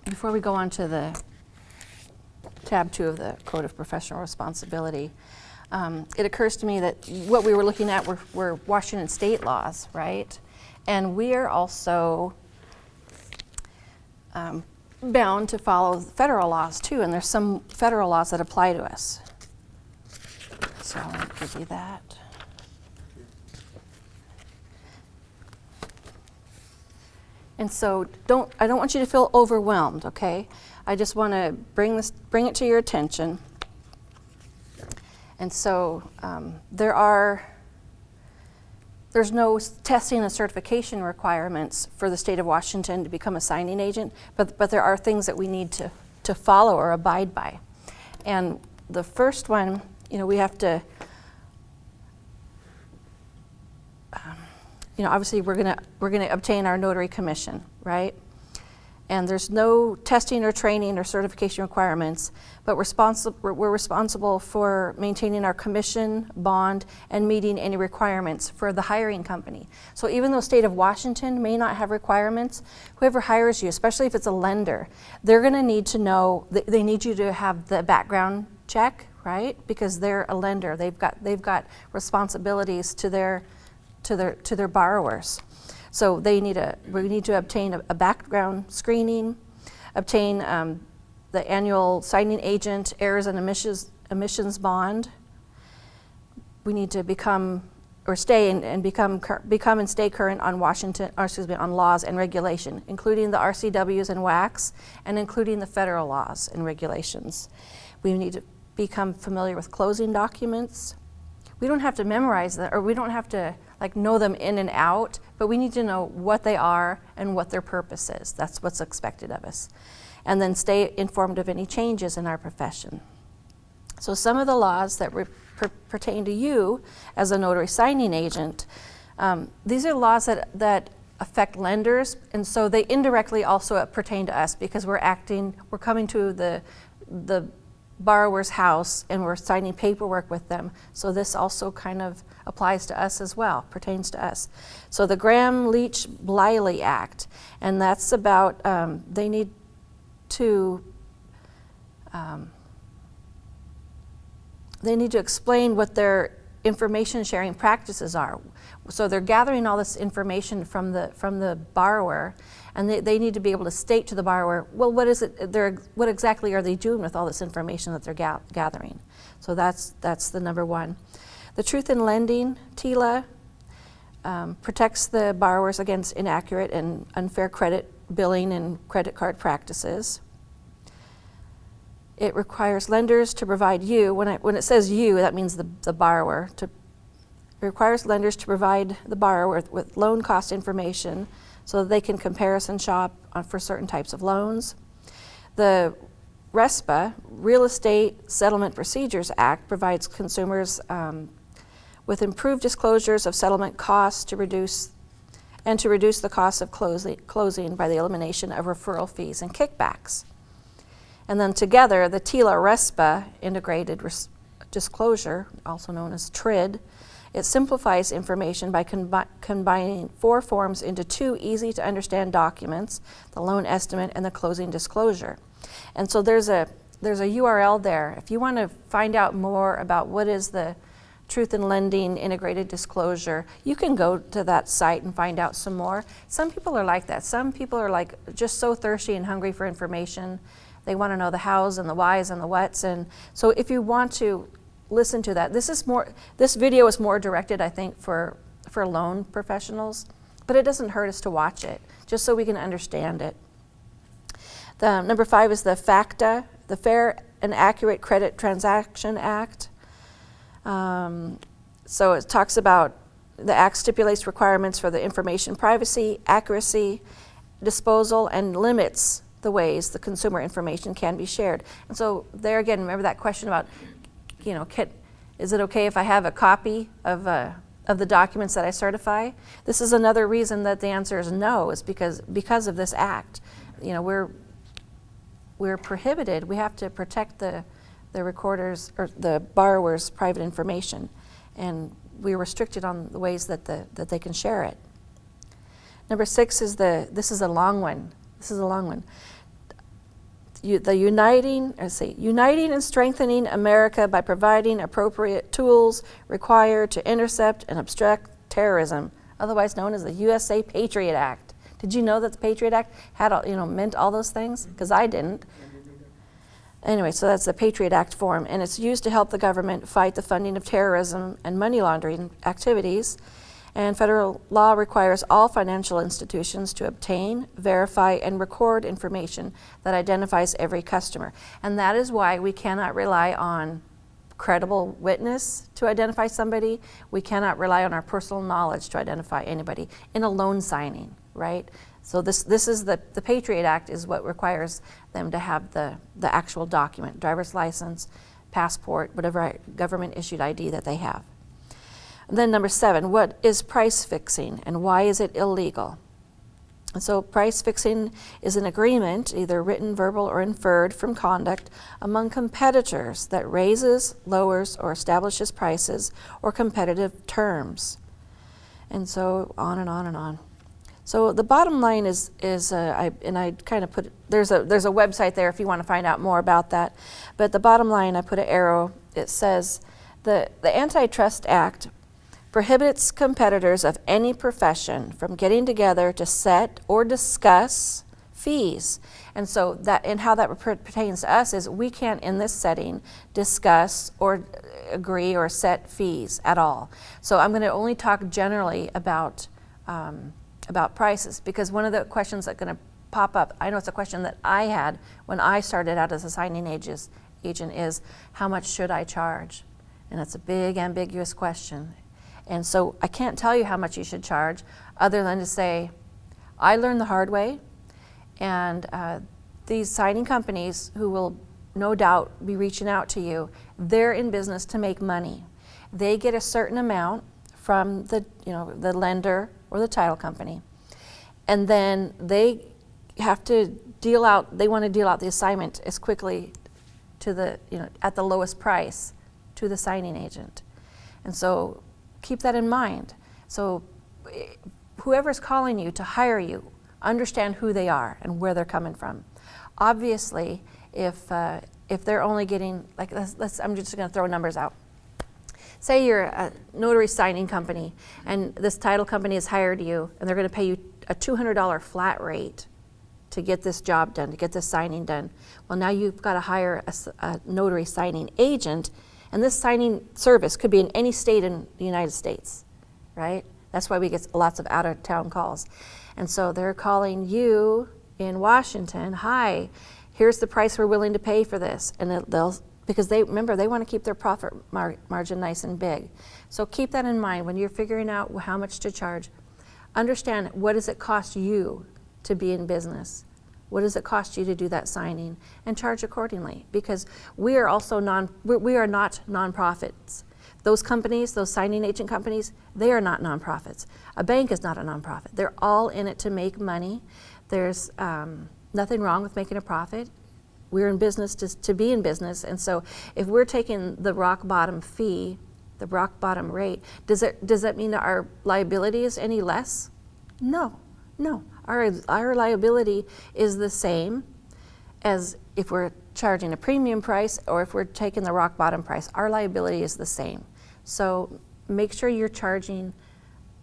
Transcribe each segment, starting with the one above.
before we go on to the tab 2 of the Code of Professional Responsibility, it occurs to me that what we were looking at were Washington State laws, right? And we are also bound to follow federal laws too, and there's some federal laws that apply to us. So I'll give you that. And so I don't want you to feel overwhelmed, okay? I just want to bring it to your attention. And so there's no testing and certification requirements for the state of Washington to become a signing agent, but there are things that we need to follow or abide by. And the first one, we have to, obviously we're gonna obtain our notary commission, right? And there's no testing or training or certification requirements, but we're responsible for maintaining our commission, bond, and meeting any requirements for the hiring company. So even though state of Washington may not have requirements, whoever hires you, especially if it's a lender, they're gonna need to know, they need you to have the background check, right? Because they're a lender, they've got responsibilities to their borrowers. So we need to obtain a background screening, obtain the annual signing agent errors and emissions bond. We need to become and stay current on on laws and regulation, including the RCWs and WACs, and including the federal laws and regulations. We need to become familiar with closing documents. We don't have to memorize them, or we don't have to know them in and out, but we need to know what they are and what their purpose is. That's what's expected of us. And then stay informed of any changes in our profession. So some of the laws that pertain to you as a notary signing agent, these are laws that affect lenders, and so they indirectly also pertain to us because we're coming to the borrower's house and we're signing paperwork with them. So this also kind of applies to us as well, pertains to us. So the Graham-Leach-Bliley Act, and that's about, they need to explain what their information sharing practices are. So they're gathering all this information from the borrower, and they need to be able to state to the borrower, well, what exactly are they doing with all this information that they're gathering? So that's the number one. The Truth in Lending, TILA, protects the borrowers against inaccurate and unfair credit billing and credit card practices. It requires lenders to provide you, when it says you, that means the borrower, it requires lenders to provide the borrower with loan cost information so that they can comparison shop for certain types of loans. The RESPA, Real Estate Settlement Procedures Act, provides consumers with improved disclosures of settlement costs to reduce the cost of closing by the elimination of referral fees and kickbacks. And then together, the TILA-RESPA Integrated Disclosure, also known as TRID, it simplifies information by combining 4 forms into 2 easy-to-understand documents, the loan estimate and the closing disclosure. And so there's a URL there. If you want to find out more about what is the Truth in Lending Integrated Disclosure, you can go to that site and find out some more. Some people are like that. Some people are just so thirsty and hungry for information. They want to know the hows and the whys and the whats. And so if you want to listen to that, this video is more directed, I think, for loan professionals, but it doesn't hurt us to watch it, just so we can understand it. The number 5 is the FACTA, the Fair and Accurate Credit Transaction Act. So it talks about, the Act stipulates requirements for the information privacy, accuracy, disposal, and limits the ways the consumer information can be shared. And so there again, remember that question about, is it okay if I have a copy of the documents that I certify? This is another reason that the answer is no, is because of this act. We're prohibited. We have to protect the recorder's or the borrower's private information, and we're restricted on the ways that they can share it. Number 6 is this is a long one. uniting and strengthening America by providing appropriate tools required to intercept and obstruct terrorism, otherwise known as the USA Patriot Act. Did you know that the Patriot Act had, meant all those things? Because I didn't. Anyway, so that's the Patriot Act form, and it's used to help the government fight the funding of terrorism and money laundering activities. And federal law requires all financial institutions to obtain, verify, and record information that identifies every customer. And that is why we cannot rely on credible witness to identify somebody. We cannot rely on our personal knowledge to identify anybody in a loan signing, right? So this is the Patriot Act is what requires them to have the actual document, driver's license, passport, whatever government issued ID that they have. And then number 7, what is price fixing and why is it illegal? And so price fixing is an agreement, either written, verbal, or inferred from conduct among competitors that raises, lowers, or establishes prices or competitive terms. And so on and on and on. So the bottom line is I kind of put, there's a website there if you want to find out more about that. But the bottom line, I put an arrow. It says the Antitrust Act prohibits competitors of any profession from getting together to set or discuss fees. And so that, and how that pertains to us is we can't in this setting discuss or agree or set fees at all. So I'm going to only talk generally about prices, because one of the questions that's going to pop up, I know it's a question that I had when I started out as a signing agent is, how much should I charge? And it's a big ambiguous question. And so I can't tell you how much you should charge other than to say, I learned the hard way, and these signing companies who will no doubt be reaching out to you, they're in business to make money. They get a certain amount from the lender or the title company, and then they have to they want to deal out the assignment as quickly to the, at the lowest price to the signing agent. And so keep that in mind. So whoever's calling you to hire you, understand who they are and where they're coming from. Obviously, if they're only getting, like, I'm just going to throw numbers out. Say you're a notary signing company, and this title company has hired you, and they're going to pay you a $200 flat rate to get this job done, to get this signing done. Well, now you've got to hire a notary signing agent, and this signing service could be in any state in the United States, right? That's why we get lots of out-of-town calls. And so they're calling you in Washington, hi, here's the price we're willing to pay for this. And because they want to keep their profit margin nice and big. So keep that in mind when you're figuring out how much to charge. Understand, what does it cost you to be in business? What does it cost you to do that signing? And charge accordingly, because we are also we are not nonprofits. Those companies, those signing agent companies, they are not nonprofits. A bank is not a nonprofit. They're all in it to make money. There's nothing wrong with making a profit. We're in business to be in business, and so if we're taking the rock bottom fee, the rock bottom rate, does that mean that our liability is any less? No. Our liability is the same as if we're charging a premium price or if we're taking the rock bottom price. Our liability is the same. So make sure you're charging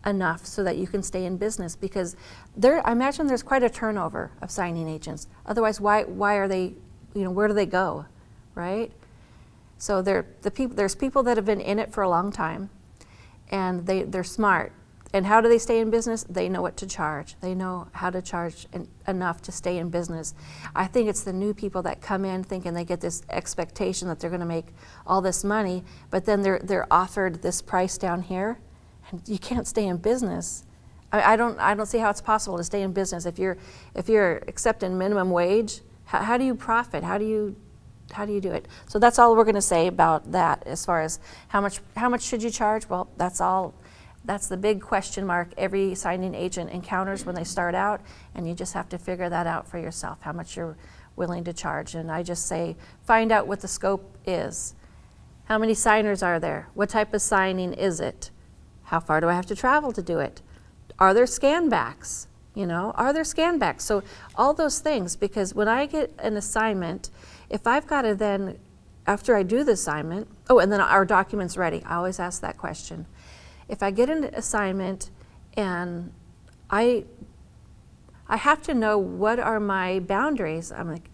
enough so that you can stay in business, because I imagine there's quite a turnover of signing agents. Otherwise, why are they, where do they go, right? So there's people that have been in it for a long time, and they're smart. And how do they stay in business? They know what to charge. They know how to charge enough to stay in business. I think it's the new people that come in thinking they get this expectation that they're going to make all this money, but then they're offered this price down here, and you can't stay in business. I don't see how it's possible to stay in business if you're accepting minimum wage. How do you profit? How do you do it? So that's all we're going to say about that. As far as how much should you charge? Well, that's the big question mark every signing agent encounters when they start out, and you just have to figure that out for yourself, how much you're willing to charge. And I just say, find out what the scope is. How many signers are there? What type of signing is it? How far do I have to travel to do it? Are there scan backs? You know, are there scan backs? So all those things, because when I get an assignment, if I've got to then, after I do the assignment, oh, and then are documents ready? I always ask that question. If I get an assignment and I have to know what are my boundaries. I'm like,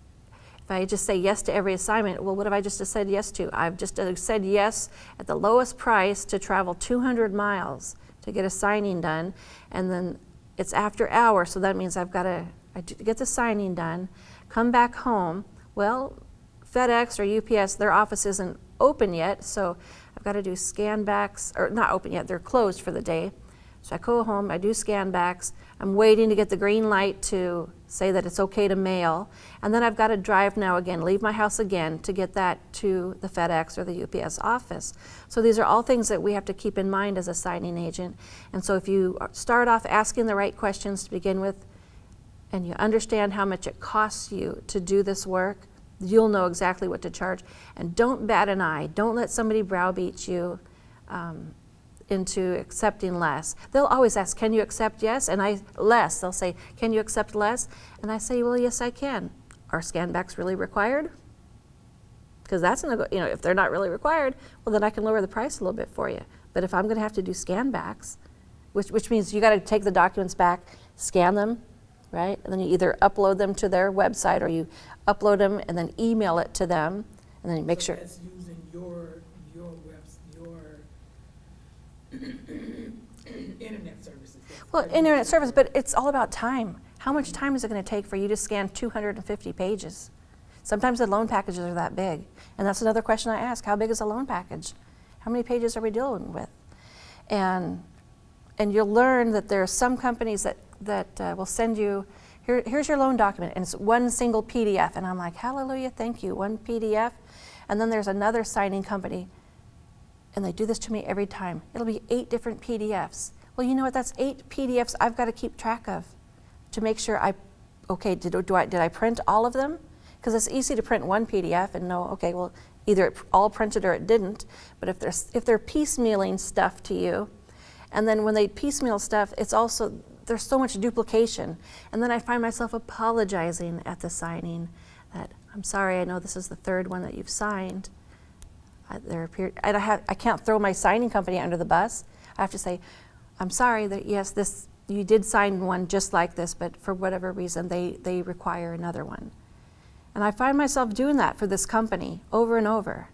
if I just say yes to every assignment, well, what have I just said yes to? I've just said yes at the lowest price to travel 200 miles to get a signing done, and then it's after hours, so that means I've got to get the signing done, come back home. Well, FedEx or UPS, their office isn't open yet, so I've got to do scan backs, or not open yet, they're closed for the day. So I go home, I do scan backs, I'm waiting to get the green light to say that it's okay to mail, and then I've got to drive now again, leave my house again to get that to the FedEx or the UPS office. So these are all things that we have to keep in mind as a signing agent. And so if you start off asking the right questions to begin with, and you understand how much it costs you to do this work, you'll know exactly what to charge. And don't bat an eye. Don't let somebody browbeat you into accepting less. They'll always ask, can you accept yes? And less. They'll say, can you accept less? And I say, well, yes, I can. Are scan backs really required? Because that's, if they're not really required, well, then I can lower the price a little bit for you. But if I'm going to have to do scan backs, which means you got to take the documents back, scan them, right? And then you either upload them to their website or you upload them and then email it to them, and then you make sure. That's using your internet services. Well, internet service, but it's all about time. How much time is it going to take for you to scan 250 pages? Sometimes the loan packages are that big. And that's another question I ask. How big is a loan package? How many pages are we dealing with? And you'll learn that there are some companies that will send you, here's your loan document, and it's one single PDF. And I'm like, hallelujah, thank you, one PDF. And then there's another signing company, and they do this to me every time. It'll be 8 different PDFs. Well, you know what? That's 8 PDFs I've got to keep track of to make sure did I print all of them? Because it's easy to print one PDF and know, okay, well, either it all printed or it didn't. But if they're piecemealing stuff to you, and then when they piecemeal stuff, it's also, there's so much duplication. And then I find myself apologizing at the signing that, I'm sorry, I know this is the 3rd one that you've signed. I can't throw my signing company under the bus. I have to say, I'm sorry that yes, you did sign one just like this, but for whatever reason they require another one. And I find myself doing that for this company over and over.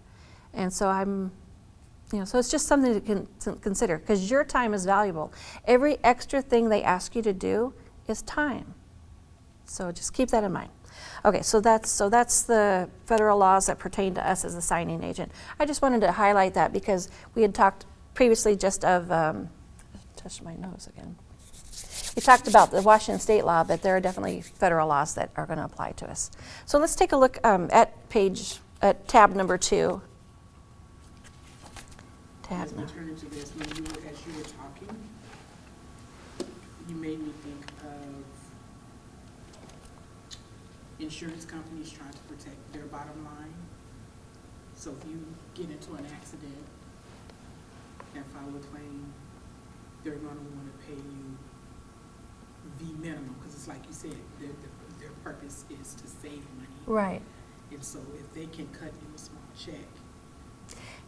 And so so it's just something to consider, because your time is valuable. Every extra thing they ask you to do is time. So just keep that in mind. Okay, so that's the federal laws that pertain to us as a signing agent. I just wanted to highlight that because we had talked previously just of, touched my nose again. We talked about the Washington State law, but there are definitely federal laws that are going to apply to us. So let's take a look at tab number 2. As we turn into this, as you were talking, you made me think of insurance companies trying to protect their bottom line. So if you get into an accident and file a claim, they're going to want to pay you the minimum, because it's like you said, their purpose is to save money. Right. And so if they can cut you a small check.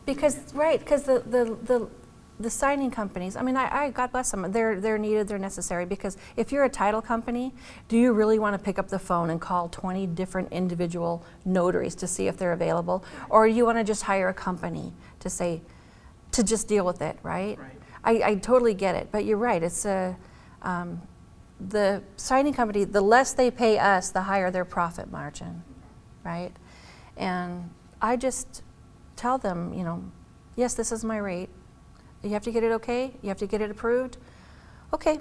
Because the signing companies, I mean, I God bless them, they're needed, they're necessary, because if you're a title company, do you really want to pick up the phone and call 20 different individual notaries to see if they're available? Or you want to just hire a company to just deal with it, right? I totally get it, but you're right, it's the signing company, the less they pay us, the higher their profit margin, right? And I just tell them, yes, this is my rate. You have to get it okay? You have to get it approved? Okay.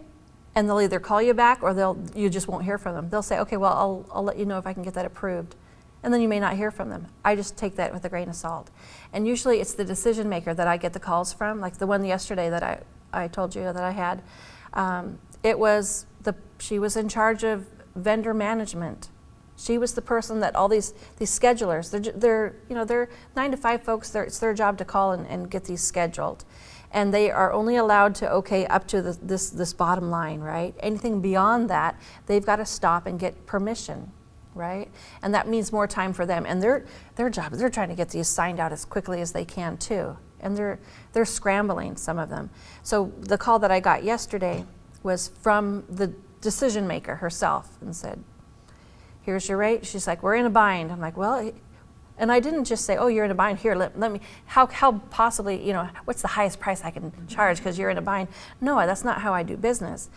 And they'll either call you back or you just won't hear from them. They'll say, okay, well, I'll let you know if I can get that approved. And then you may not hear from them. I just take that with a grain of salt. And usually it's the decision maker that I get the calls from, like the one yesterday that I told you that I had. She was in charge of vendor management. She was the person that all these schedulers, they're 9 to 5 folks, it's their job to call and get these scheduled. And they are only allowed to okay up to this bottom line, right? Anything beyond that, they've got to stop and get permission, right? And that means more time for them. And their job, they're trying to get these signed out as quickly as they can too. And they're scrambling, some of them. So the call that I got yesterday was from the decision maker herself and said, here's your rate. She's like, we're in a bind. I'm like, well, and I didn't just say, oh, you're in a bind. Here, let me, how possibly, what's the highest price I can charge because you're in a bind? No, that's not how I do business.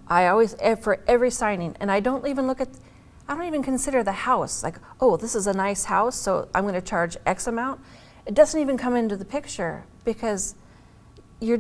I always, for every signing, and I don't even consider the house. Like, oh, this is a nice house, so I'm going to charge X amount. It doesn't even come into the picture because you're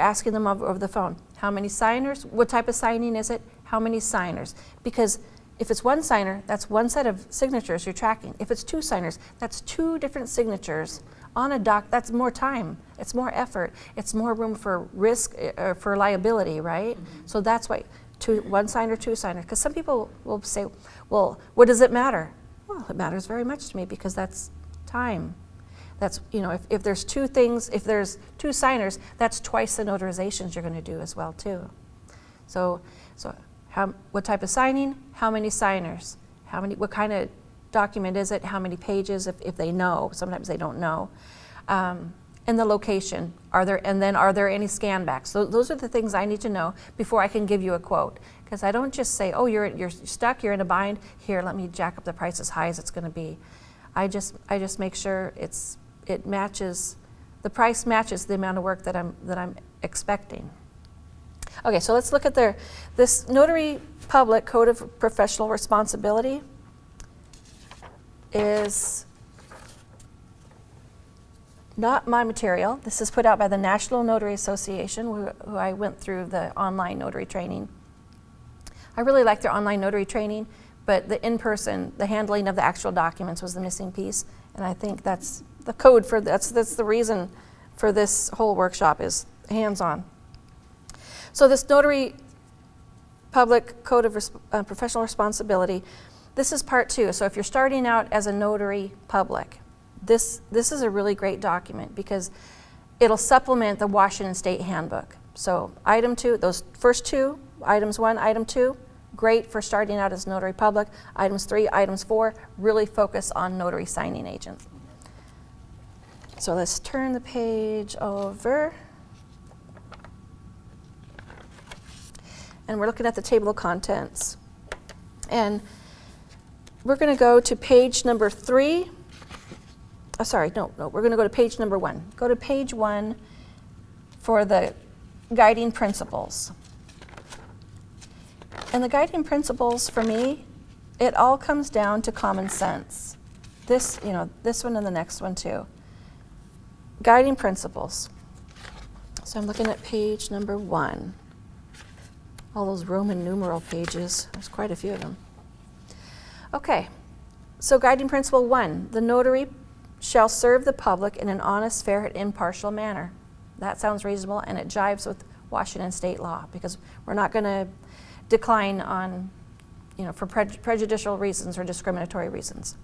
asking them over the phone. How many signers? What type of signing is it? How many signers? Because if it's one signer, that's one set of signatures you're tracking. If it's two signers, that's two different signatures on a doc. That's more time. It's more effort. It's more room for risk, for liability, right? Mm-hmm. So that's why one signer, two signer. Because some people will say, well, what does it matter? Well, it matters very much to me because that's time. That's, if there's two things, if there's two signers, that's twice the notarizations you're going to do as well too. So what type of signing? How many signers? What kind of document is it? How many pages? If they know, sometimes they don't know. And the location. Are there any scan backs? So those are the things I need to know before I can give you a quote. Because I don't just say, oh, you're stuck, you're in a bind. Here, let me jack up the price as high as it's going to be. I just make sure it matches, the price matches the amount of work that I'm expecting. Okay, so let's look at this Notary Public Code of Professional Responsibility is not my material. This is put out by the National Notary Association, who I went through the online notary training. I really like their online notary training, but the in-person, the handling of the actual documents was the missing piece, and I think that's the code for that's the reason for this whole workshop is hands-on. So this Notary Public Code of Professional Responsibility, this is part 2. So if you're starting out as a notary public, this is a really great document because it'll supplement the Washington State Handbook. So item 2, those first two, items 1, item 2, great for starting out as notary public. Items 3, items 4, really focus on notary signing agents. So let's turn the page over. And we're looking at the table of contents. And we're going to go to page number 3. We're going to go to page number 1. Go to page 1 for the guiding principles. And the guiding principles for me, it all comes down to common sense. This one and the next one too. Guiding principles. So I'm looking at page number 1. All those Roman numeral pages, there's quite a few of them. Okay, so guiding principle 1, the notary shall serve the public in an honest, fair, and impartial manner. That sounds reasonable, and it jives with Washington state law because we're not going to decline on, for prejudicial reasons or discriminatory reasons.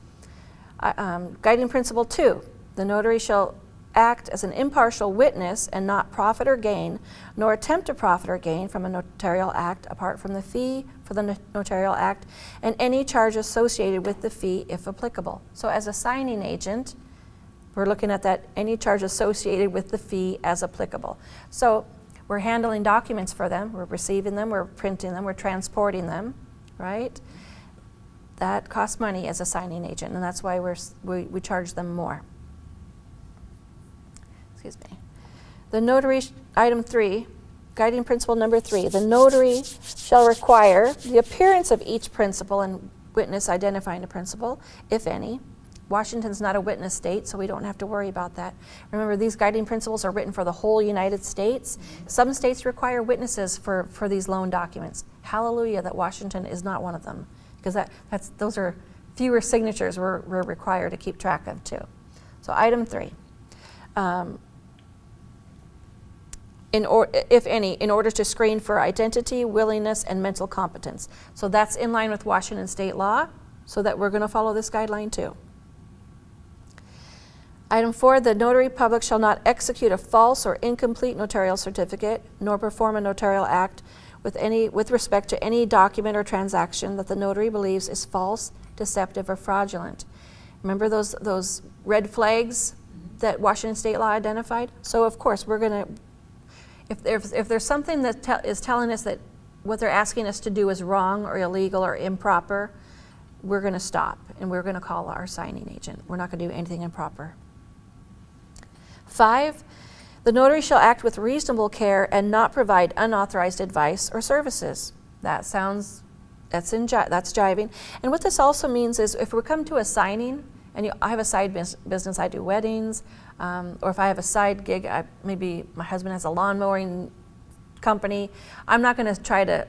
Guiding principle 2, the notary shall act as an impartial witness and not profit or gain, nor attempt to profit or gain from a notarial act apart from the fee for the notarial act and any charge associated with the fee if applicable. So as a signing agent, we're looking at that any charge associated with the fee as applicable. So we're handling documents for them, we're receiving them, we're printing them, we're transporting them, right? That costs money as a signing agent, and that's why we charge them more. Excuse me. The notary, item 3, guiding principle number 3, the notary shall require the appearance of each principal and witness identifying the principal, if any. Washington's not a witness state, so we don't have to worry about that. Remember, these guiding principles are written for the whole United States. Some states require witnesses for these loan documents. Hallelujah that Washington is not one of them, because those are fewer signatures we're required to keep track of too. So item 3. If any, in order to screen for identity, willingness, and mental competence. So that's in line with Washington state law, so that we're going to follow this guideline too. Item 4, the notary public shall not execute a false or incomplete notarial certificate, nor perform a notarial act with respect to any document or transaction that the notary believes is false, deceptive, or fraudulent. Remember those red flags that Washington State law identified? So of course we're going to, if there's something that is telling us that what they're asking us to do is wrong or illegal or improper, we're going to stop and we're going to call our signing agent. We're not going to do anything improper. 5, the notary shall act with reasonable care and not provide unauthorized advice or services. That's jiving. And what this also means is if we come to a signing, and I have a side business, I do weddings, or if I have a side gig, maybe my husband has a lawn mowing company, I'm not going to try to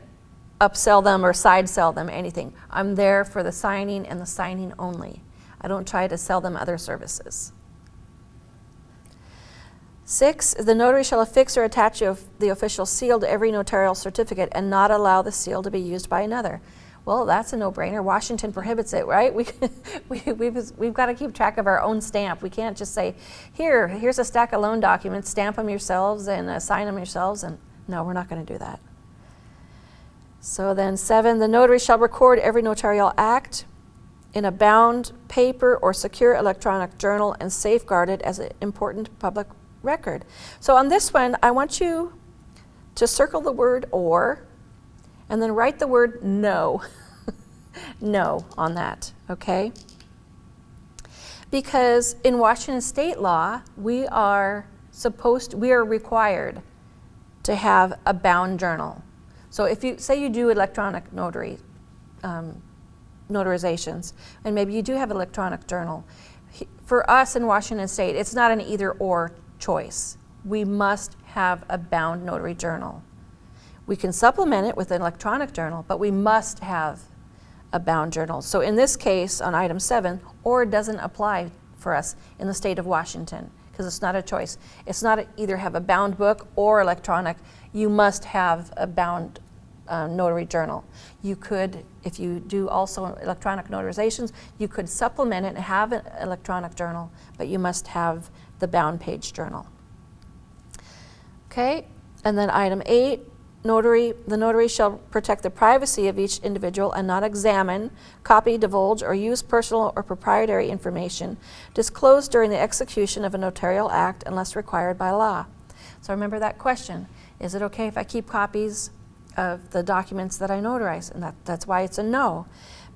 upsell them or side sell them anything. I'm there for the signing and the signing only. I don't try to sell them other services. 6, the notary shall affix or attach the official seal to every notarial certificate and not allow the seal to be used by another. Well, that's a no-brainer. Washington prohibits it, right? We've got to keep track of our own stamp. We can't just say, here's a stack of loan documents, stamp them yourselves and sign them yourselves. And no, we're not going to do that. So then 7, the notary shall record every notarial act in a bound paper or secure electronic journal and safeguard it as an important public record. So on this one, I want you to circle the word or, and then write the word no. No on that, okay? Because in Washington State law, we are required to have a bound journal. So if you say you do electronic notarizations, and maybe you do have an electronic journal, for us in Washington State, it's not an either or choice. We must have a bound notary journal. We can supplement it with an electronic journal, but we must have a bound journal. So in this case, on item 7, or doesn't apply for us in the state of Washington, because it's not a choice. It's not either have a bound book or electronic. You must have a bound notary journal. You could, if you do also electronic notarizations, you could supplement it and have an electronic journal, but you must have the bound page journal. Okay, and then item 8, the notary shall protect the privacy of each individual and not examine, copy, divulge, or use personal or proprietary information disclosed during the execution of a notarial act unless required by law. So remember that question. Is it okay if I keep copies of the documents that I notarize? And that's why it's a no,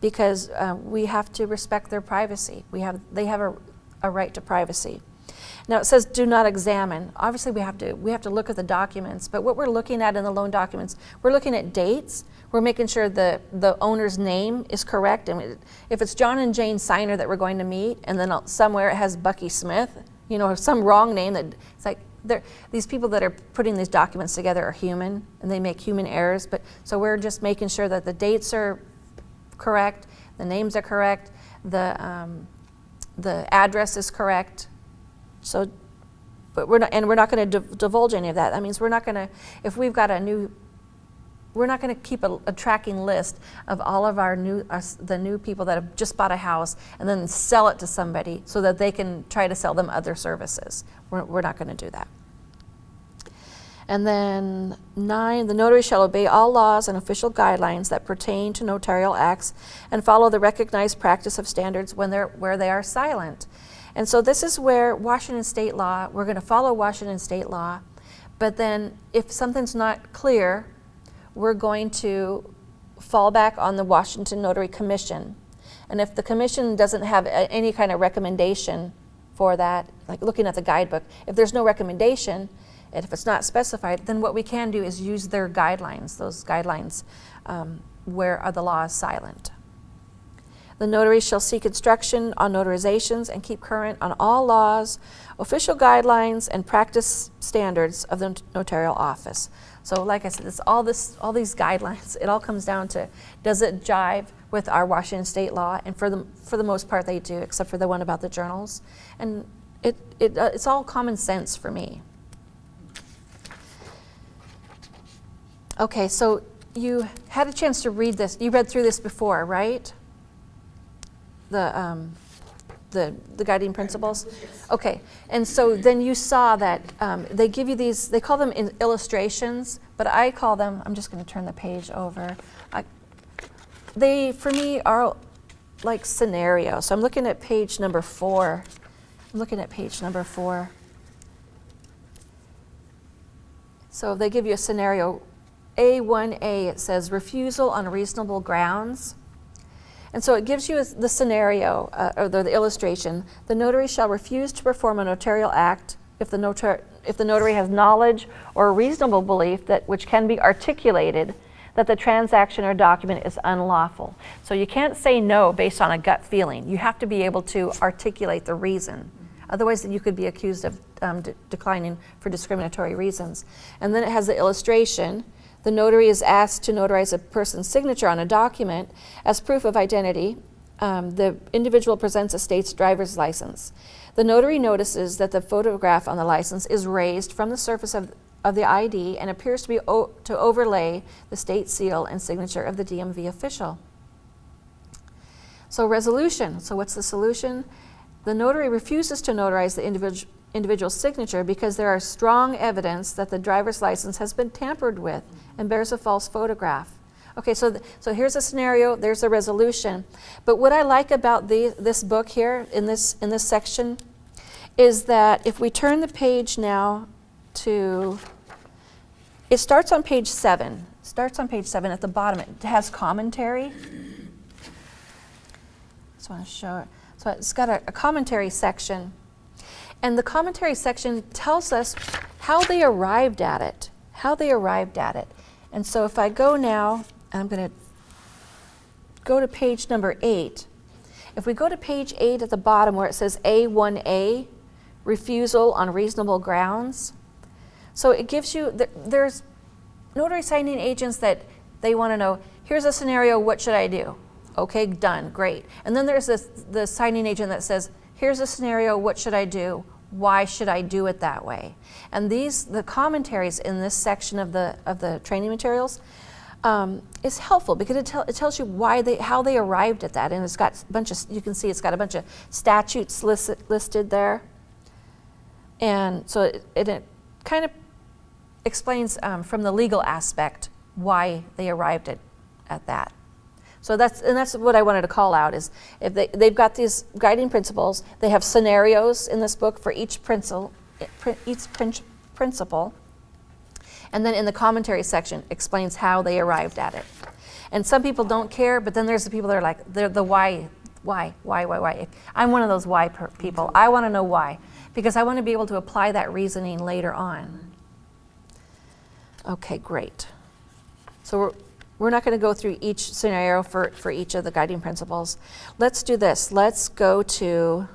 because we have to respect their privacy. They have a right to privacy. Now it says do not examine. Obviously we have to look at the documents, but what we're looking at in the loan documents, we're looking at dates. We're making sure the owner's name is correct. And if it's John and Jane Signer that we're going to meet, and then somewhere it has Bucky Smith, some wrong name that it's like these people that are putting these documents together are human and they make human errors. So we're just making sure that the dates are correct, the names are correct, the address is correct. So, but we're not going to divulge any of that. That means we're not going to, if we've got we're not going to keep a tracking list of all of the new people that have just bought a house and then sell it to somebody so that they can try to sell them other services. We're not going to do that. And then 9, the notary shall obey all laws and official guidelines that pertain to notarial acts and follow the recognized practice of standards where they are silent. And so this is where Washington State law, we're going to follow Washington State law, but then if something's not clear, we're going to fall back on the Washington Notary Commission. And if the commission doesn't have any kind of recommendation for that, like looking at the guidebook, if there's no recommendation, and if it's not specified, then what we can do is use their guidelines, those guidelines where the law is silent. The notary shall seek instruction on notarizations and keep current on all laws, official guidelines, and practice standards of the notarial office. So like I said, it's all these guidelines. It all comes down to, does it jive with our Washington State law? And for the most part they do, except for the one about the journals. And it's all common sense for me. Okay, so you had a chance to read this. You read through this before, right? The the guiding principles? Okay, and so then you saw that they give you these, they call them illustrations, but I call them, I'm just going to turn the page over. They, for me, are like scenarios. So I'm looking at page number 4. I'm looking at page number 4. So they give you a scenario. A1A, it says refusal on reasonable grounds. And so it gives you the scenario, or the illustration. The notary shall refuse to perform a notarial act if the notary has knowledge or a reasonable belief that which can be articulated that the transaction or document is unlawful. So you can't say no based on a gut feeling. You have to be able to articulate the reason. Otherwise, you could be accused of declining for discriminatory reasons. And then it has the illustration. The notary is asked to notarize a person's signature on a document as proof of identity. The individual presents a state's driver's license. The notary notices that the photograph on the license is raised from the surface of the ID and appears to be to overlay the state seal and signature of the DMV official. So resolution. So what's the solution? The notary refuses to notarize the individual signature because there are strong evidence that the driver's license has been tampered with and bears a false photograph. Okay, so here's a scenario, there's a resolution. But what I like about this book here in this section is that if we turn the page now to, it starts on page 7. Starts on page 7 at the bottom. It has commentary. Just want to show it. So it's got a commentary section. And the commentary section tells us how they arrived at it. How they arrived at it. And so if I go now, I'm going to go to page number 8. If we go to page 8 at the bottom where it says A1A, refusal on reasonable grounds. So it gives you, there's notary signing agents that they want to know, here's a scenario, what should I do? Okay, done, great. And then there's the signing agent that says, here's a scenario, what should I do? Why should I do it that way? And the commentaries in this section of the training materials is helpful because it tells you how they arrived at that, and it's got a bunch of, you can see it's got a bunch of statutes listed there, and so it kind of explains from the legal aspect why they arrived at that. So that's what I wanted to call out is if they've got these guiding principles, they have scenarios in this book for each principle, and then in the commentary section explains how they arrived at it. And some people don't care, but then there's the people that are like, they're the why. I'm one of those why people. I want to know why, because I want to be able to apply that reasoning later on. Okay, great. So we're not going to go through each scenario for each of the guiding principles. Let's do this. Let's go to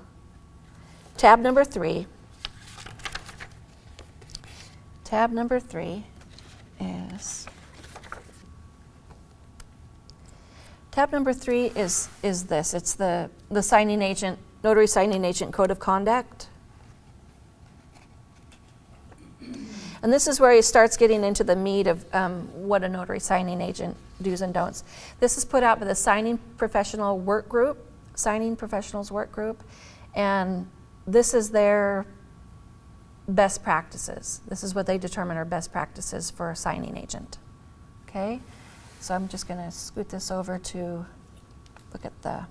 tab number 3. Tab number 3 is this. It's the signing agent, notary signing agent code of conduct. And this is where he starts getting into the meat of what a notary signing agent do's and don'ts. This is put out by the Signing Professionals Work Group, and this is their best practices. This is what they determine are best practices for a signing agent. Okay, so I'm just going to scoot this over to look at the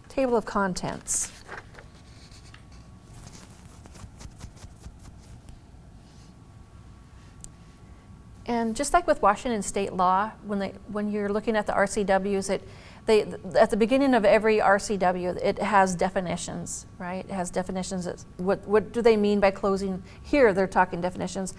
table of contents. And just like with Washington State law, when you're looking at the RCWs, at the beginning of every RCW, it has definitions, right? It has definitions. What do they mean by closing? Here they're talking definitions.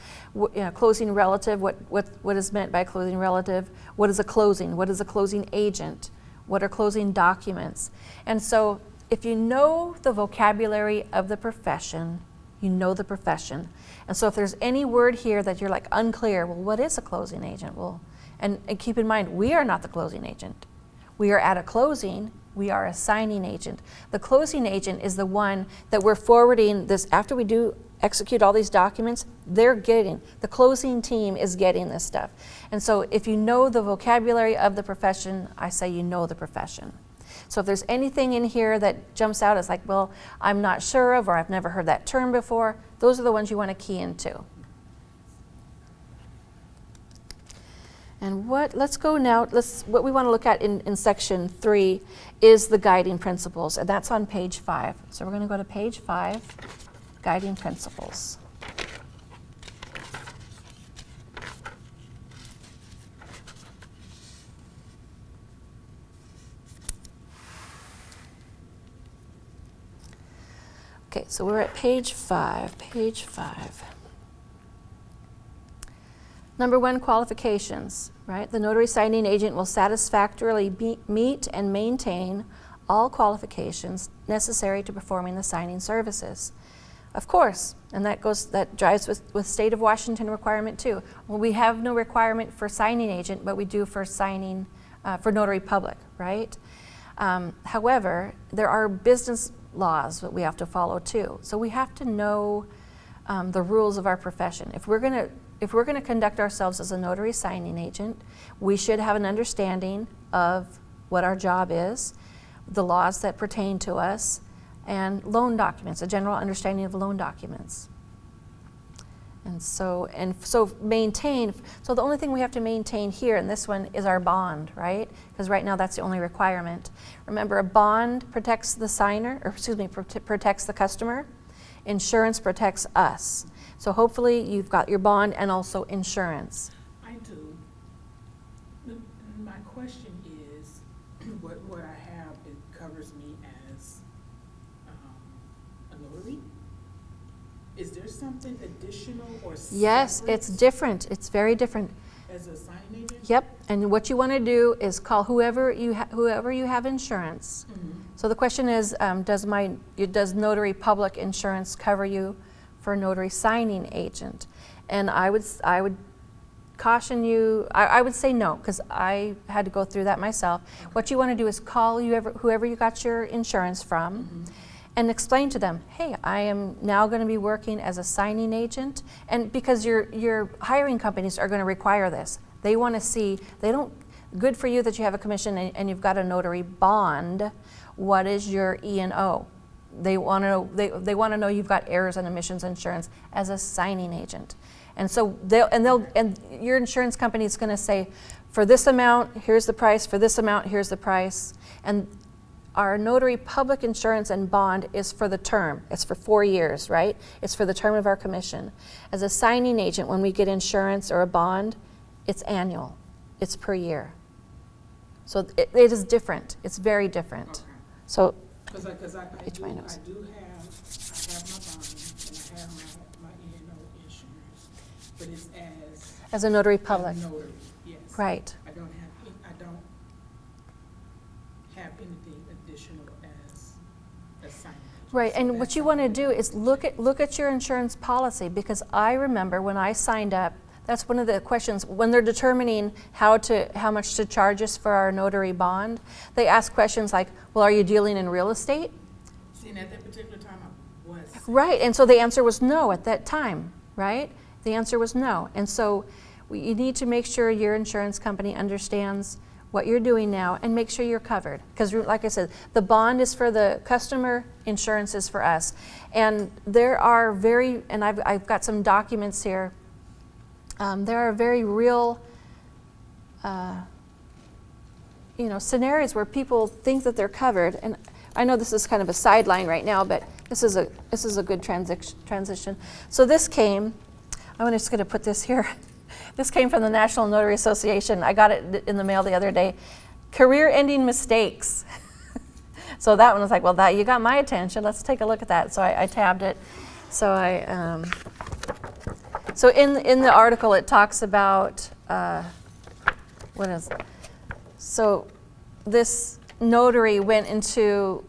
Closing relative, what is meant by closing relative? What is a closing? What is a closing agent? What are closing documents? And so if you know the vocabulary of the profession, you know the profession. And so if there's any word here that you're like unclear, well, what is a closing agent? Well, and keep in mind, we are not the closing agent. We are at a closing, we are a signing agent. The closing agent is the one that we're forwarding this, after we do execute all these documents, the closing team is getting this stuff. And so if you know the vocabulary of the profession, I say you know the profession. So if there's anything in here that jumps out as like, well, I'm not sure of, or I've never heard that term before, those are the ones you want to key into. And let's go now, what we want to look at in section 3 is the guiding principles, and that's on page 5. So we're going to go to page 5, guiding principles. Okay, so we're at page 5, Number 1, qualifications, right? The notary signing agent will satisfactorily meet and maintain all qualifications necessary to performing the signing services. Of course, and that drives with state of Washington requirement too. Well, we have no requirement for signing agent, but we do for signing, for notary public, right? However, there are business laws that we have to follow too. So we have to know the rules of our profession. If we're going to conduct ourselves as a notary signing agent, we should have an understanding of what our job is, the laws that pertain to us, and loan documents, a general understanding of loan documents. So maintain, so the only thing we have to maintain here in this one is our bond, right? Because right now that's the only requirement. Remember, a bond protects the signer, or excuse me, protects the customer. Insurance protects us. So hopefully you've got your bond and also insurance. I do. My question is, what I have, it covers me as a notary? Is there something additional or separate? Yes, it's different. It's very different. As a signing agent? Yep, and what you want to do is call whoever you have insurance. Mm-hmm. So the question is, does Notary Public Insurance cover you for a notary signing agent? And I would caution you, I would say no, because I had to go through that myself. Okay. What you want to do is call whoever you got your insurance from, mm-hmm. and explain to them, hey, I am now going to be working as a signing agent, and because your hiring companies are going to require this. They want to see, good for you that you have a commission and you've got a notary bond. What is your E&O? They want to know, they want to know you've got errors and omissions insurance as a signing agent. And so your insurance company is going to say, for this amount, here's the price, for this amount, here's the price. And our notary public insurance and bond is for the term. It's for 4 years, right? It's for the term of our commission. As a signing agent, when we get insurance or a bond, it's annual. It's per year. So it is different. It's very different. Okay. So, Because I do have my bond, and I have my E&O insurance, but it's as a notary public. A notary, yes. Right. I don't have anything additional as a signing agent. Right, So and what you want to do is look at your insurance policy, because I remember when I signed up, that's one of the questions when they're determining how much to charge us for our notary bond. They ask questions like, well, are you dealing in real estate? See, and at that particular time I was. Right, and so the answer was no at that time, right? The answer was no. And so you need to make sure your insurance company understands what you're doing now and make sure you're covered. Because like I said, the bond is for the customer, insurance is for us. And there are and I've got some documents here, there are very real scenarios where people think that they're covered. And I know this is kind of a sideline right now, but this is a good transition. So this came, I'm just going to put this here. This came from the National Notary Association. I got it in the mail the other day. Career-ending mistakes. So that one was like, well, you got my attention. Let's take a look at that. So I tabbed it. So So in the article it talks about so this notary went into,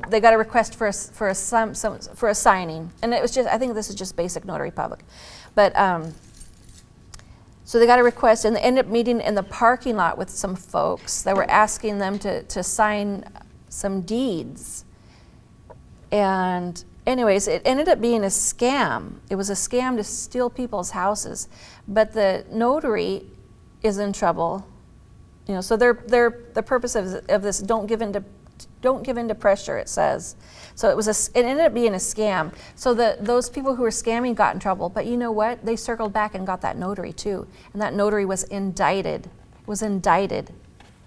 they got a request for a signing, and it was just, I think this is just basic notary public, but so they got a request and they ended up meeting in the parking lot with some folks that were asking them to sign some deeds. And anyways, it ended up being a scam. It was a scam to steal people's houses. But the notary is in trouble You know, so the purpose of this, don't give in to pressure, it says. So it ended up being a scam. So those people who were scamming got in trouble, but you know what? They circled back and got that notary too. And that notary was indicted.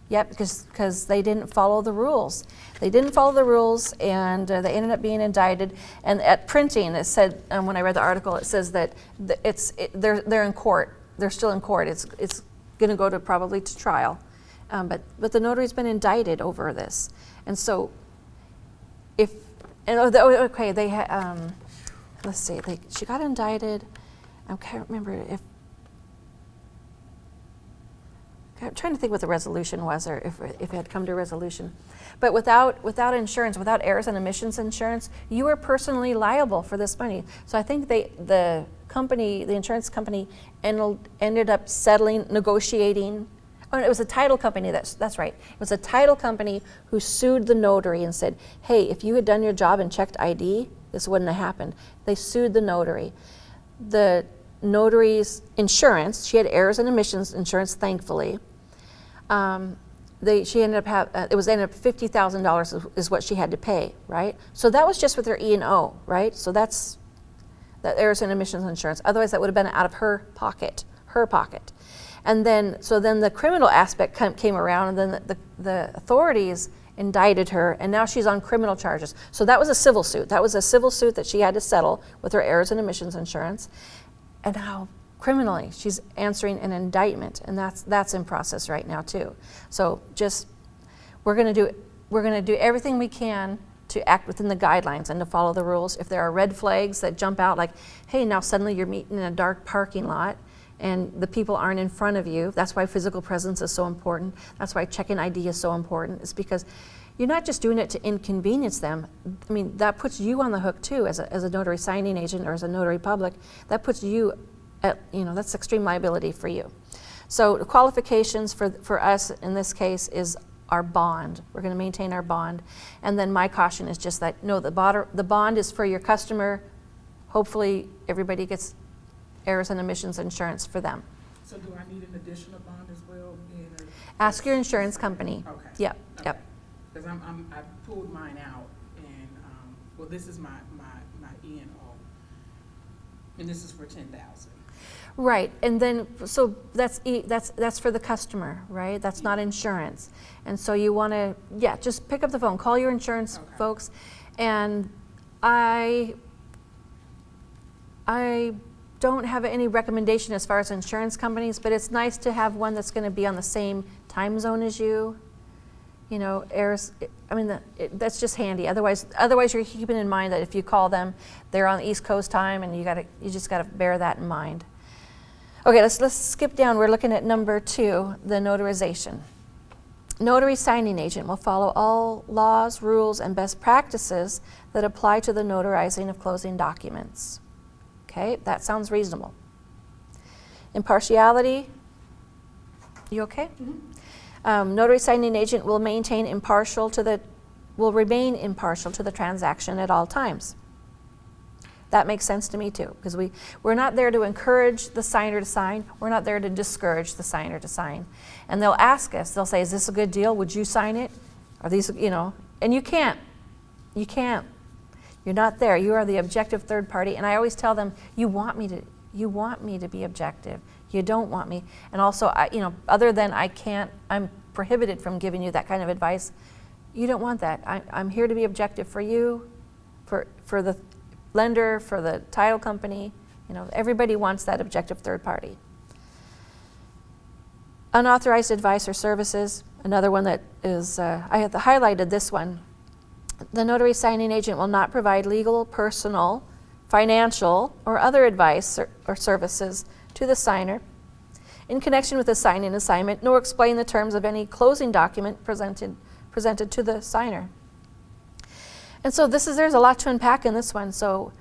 Yep, because they didn't follow the rules. They didn't follow the rules, and they ended up being indicted. And at printing, it said, when I read the article, it says that they're in court. They're still in court. It's going to go probably to trial. But the notary's been indicted over this. And so let's see, she got indicted. I can't remember I'm trying to think what the resolution was, or if it had come to a resolution. But without insurance, without errors and omissions insurance, you are personally liable for this money. So I think the insurance company ended up negotiating. Oh, it was a title company, that's right. It was a title company who sued the notary and said, hey, if you had done your job and checked ID, this wouldn't have happened. They sued the notary. The notary's insurance, she had errors and omissions insurance, thankfully. She ended up $50,000 is what she had to pay, right? So that was just with her E&O, right? So that's that errors and omissions insurance. Otherwise, that would have been out of her pocket. And then the criminal aspect came around, and then the authorities indicted her, and now she's on criminal charges. So that was a civil suit. That was a civil suit that she had to settle with her errors and omissions insurance. And now criminally, she's answering an indictment, and that's in process right now too. So we're going to do everything we can to act within the guidelines and to follow the rules. If there are red flags that jump out, like, hey, now suddenly you're meeting in a dark parking lot and the people aren't in front of you. That's why physical presence is so important. That's why checking ID is so important. It's because you're not just doing it to inconvenience them. I mean, that puts you on the hook too, as a notary signing agent or as a notary public. That puts you at, that's extreme liability for you. So the qualifications for us in this case is our bond. We're going to maintain our bond. And then my caution is just that, no, the bond is for your customer. Hopefully everybody gets errors and omissions insurance for them. So do I need an additional bond as well? Ask your insurance company. Okay. Yep. Okay. Yep. Because I pulled mine out, and this is my E&O, and this is for $10,000. Right, and then so that's for the customer, right? That's not insurance, and so you want to just pick up the phone, call your insurance folks, and I don't have any recommendation as far as insurance companies, but it's nice to have one that's going to be on the same time zone as you. Errors. I mean, that's just handy. Otherwise, you're keeping in mind that if you call them, they're on the East Coast time, and you just got to bear that in mind. Okay, let's skip down. We're looking at number 2, the notarization. Notary signing agent will follow all laws, rules, and best practices that apply to the notarizing of closing documents. Okay, that sounds reasonable. Impartiality. You okay? Mm-hmm. Notary signing agent will remain impartial to the transaction at all times. That makes sense to me too, because we're not there to encourage the signer to sign. We're not there to discourage the signer to sign. And they'll ask us, they'll say, is this a good deal? Would you sign it? Are these, and you can't. You're not there. You are the objective third party. And I always tell them, you want me to be objective. You don't want me. And also, other than I'm prohibited from giving you that kind of advice. You don't want that. I'm here to be objective for you, for the lender, for the title company. Everybody wants that objective third party. Unauthorized advice or services, another one that is, I have highlighted this one. The notary signing agent will not provide legal, personal, financial, or other advice or services to the signer in connection with the signing assignment, nor explain the terms of any closing document presented to the signer. And so there's a lot to unpack in this one. So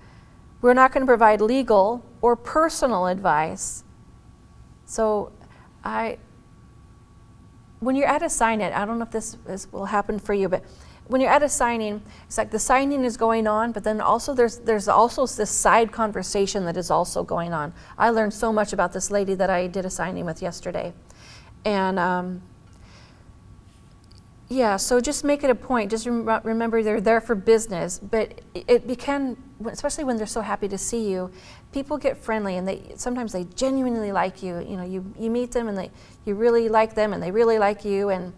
we're not going to provide legal or personal advice. So when you're at a sign-in, I don't know if this will happen for you, but when you're at a signing, it's like the signing is going on, but then also there's also this side conversation that is also going on. I learned so much about this lady that I did a signing with yesterday. And Yeah, so just make it a point. Just remember they're there for business, but it can, especially when they're so happy to see you, people get friendly and sometimes they genuinely like you. You know, you meet them and you really like them and they really like you, and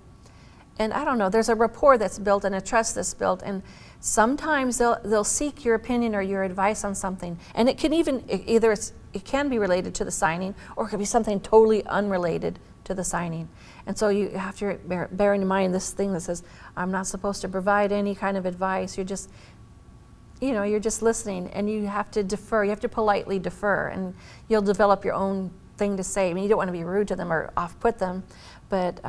I don't know, there's a rapport that's built and a trust that's built, and sometimes they'll seek your opinion or your advice on something, and it can even it can be related to the signing, or it could be something totally unrelated to the signing. And so you have to bear in mind this thing that says, I'm not supposed to provide any kind of advice. You're just, you're just listening, and you have to defer. You have to politely defer, and you'll develop your own thing to say. I mean, you don't want to be rude to them or off-put them, but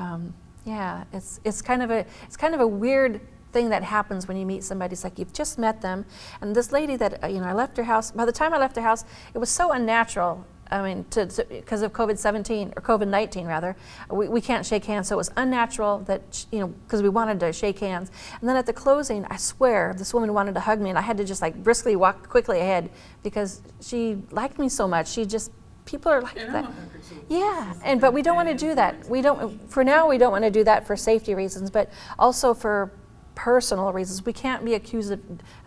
yeah, it's kind of a weird thing that happens when you meet somebody. It's like you've just met them, and this lady that I left her house. By the time I left her house, it was so unnatural. I mean, because of COVID-17 or COVID-19 rather, we can't shake hands. So it was unnatural that because we wanted to shake hands. And then at the closing, I swear this woman wanted to hug me, and I had to just like briskly walk quickly ahead because she liked me so much. People are like that. Yeah, but we don't want to do that. For now, we don't want to do that for safety reasons, but also for personal reasons. We can't be accused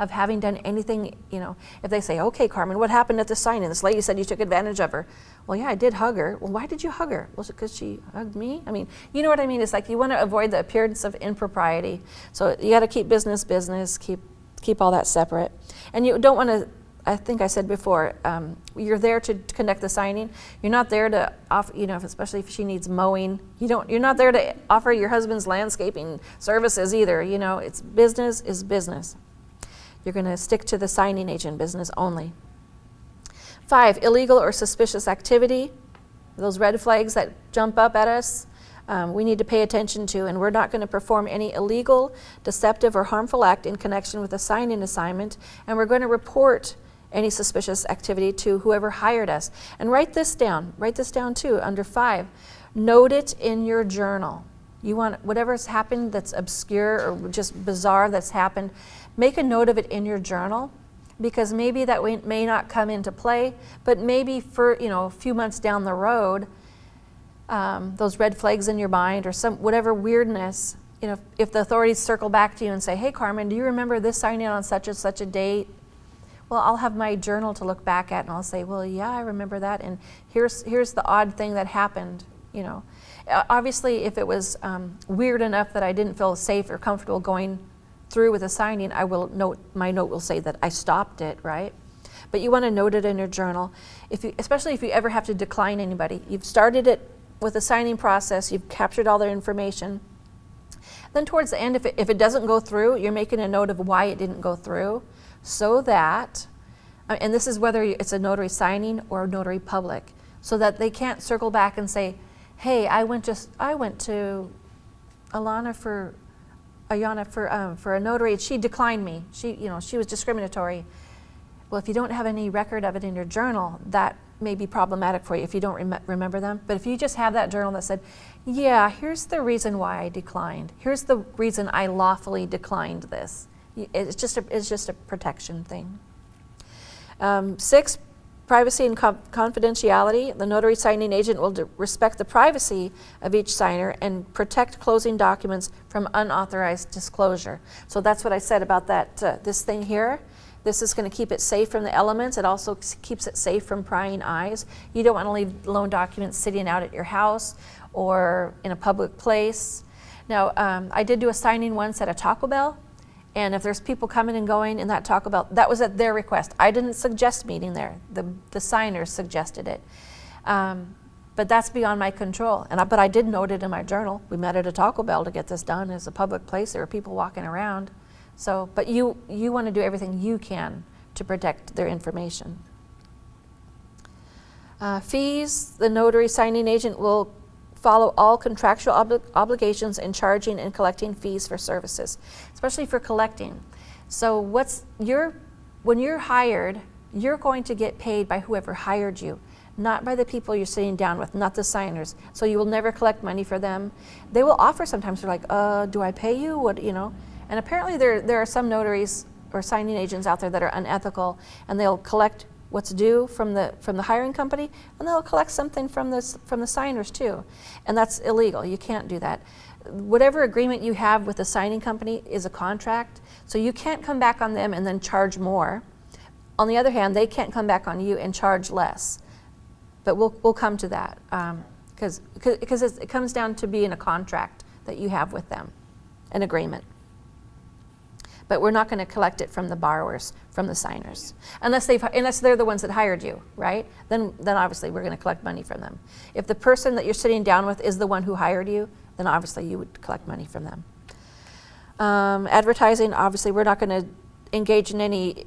of having done anything, if they say, okay, Carmen, what happened at the signing? This lady said you took advantage of her. Well, yeah, I did hug her. Well, why did you hug her? Was it because she hugged me? I mean, you know what I mean? It's like you want to avoid the appearance of impropriety. So you got to keep business, keep all that separate. And you don't want to, I think I said before, you're there to conduct the signing. You're not there to offer, especially if she needs mowing. You're not there to offer your husband's landscaping services either. It's business is business. You're going to stick to the signing agent business only. 5, illegal or suspicious activity. Those red flags that jump up at us, we need to pay attention to, and we're not going to perform any illegal, deceptive, or harmful act in connection with a signing assignment, and we're going to report any suspicious activity to whoever hired us. And write this down too, under 5. Note it in your journal. You want whatever's happened that's obscure or just bizarre that's happened, make a note of it in your journal, because maybe that may not come into play, but maybe for a few months down the road, those red flags in your mind or whatever weirdness, if the authorities circle back to you and say, hey Carmen, do you remember this signing on such and such a date? Well, I'll have my journal to look back at, and I'll say, well, yeah, I remember that, and here's the odd thing that happened. Obviously, if it was weird enough that I didn't feel safe or comfortable going through with the signing, my note will say that I stopped it, right? But you want to note it in your journal, especially if you ever have to decline anybody. You've started it with the signing process, you've captured all their information. Then towards the end, if it doesn't go through, you're making a note of why it didn't go through, so that, and this is whether it's a notary signing or a notary public, so that they can't circle back and say, hey, I went to Ayana for a notary, she declined me. She was discriminatory. Well, if you don't have any record of it in your journal, that may be problematic for you if you don't remember them. But if you just have that journal that said, yeah, here's the reason why I declined. Here's the reason I lawfully declined this. It's just a protection thing. 6, privacy and confidentiality. The notary signing agent will respect the privacy of each signer and protect closing documents from unauthorized disclosure. So that's what I said about that. This thing here. This is going to keep it safe from the elements. It also keeps it safe from prying eyes. You don't want to leave loan documents sitting out at your house or in a public place. Now, I did do a signing once at a Taco Bell, and if there's people coming and going in that Taco Bell, that was at their request. I didn't suggest meeting there. The signers suggested it. But that's beyond my control. But I did note it in my journal. We met at a Taco Bell to get this done. It's a public place. There were people walking around. So, but you want to do everything you can to protect their information. Fees, the notary signing agent will follow all contractual obligations in charging and collecting fees for services, especially for collecting. So when you're hired, you're going to get paid by whoever hired you, not by the people you're sitting down with, not the signers. So you will never collect money for them. They will offer sometimes, they're like, do I pay you? And apparently there are some notaries or signing agents out there that are unethical, and they'll collect what's due from the hiring company, and they'll collect something from the signers too. And that's illegal. You can't do that. Whatever agreement you have with the signing company is a contract, so you can't come back on them and then charge more. On the other hand, they can't come back on you and charge less. But we'll come to that, because it comes down to being a contract that you have with them, an agreement. But we're not going to collect it from the borrowers, from the signers, unless they're the ones that hired you, right? Then obviously we're going to collect money from them. If the person that you're sitting down with is the one who hired you, then obviously you would collect money from them. Advertising, obviously we're not going to engage in any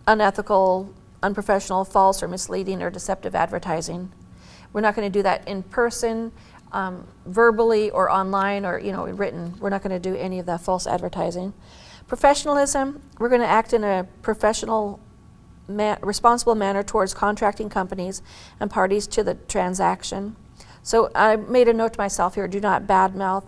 unethical, unprofessional, false, or misleading or deceptive advertising. We're not going to do that in person, verbally, or online, or written. We're not going to do any of that false advertising. Professionalism, we're going to act in a professional, responsible manner towards contracting companies and parties to the transaction. So I made a note to myself here: do not badmouth,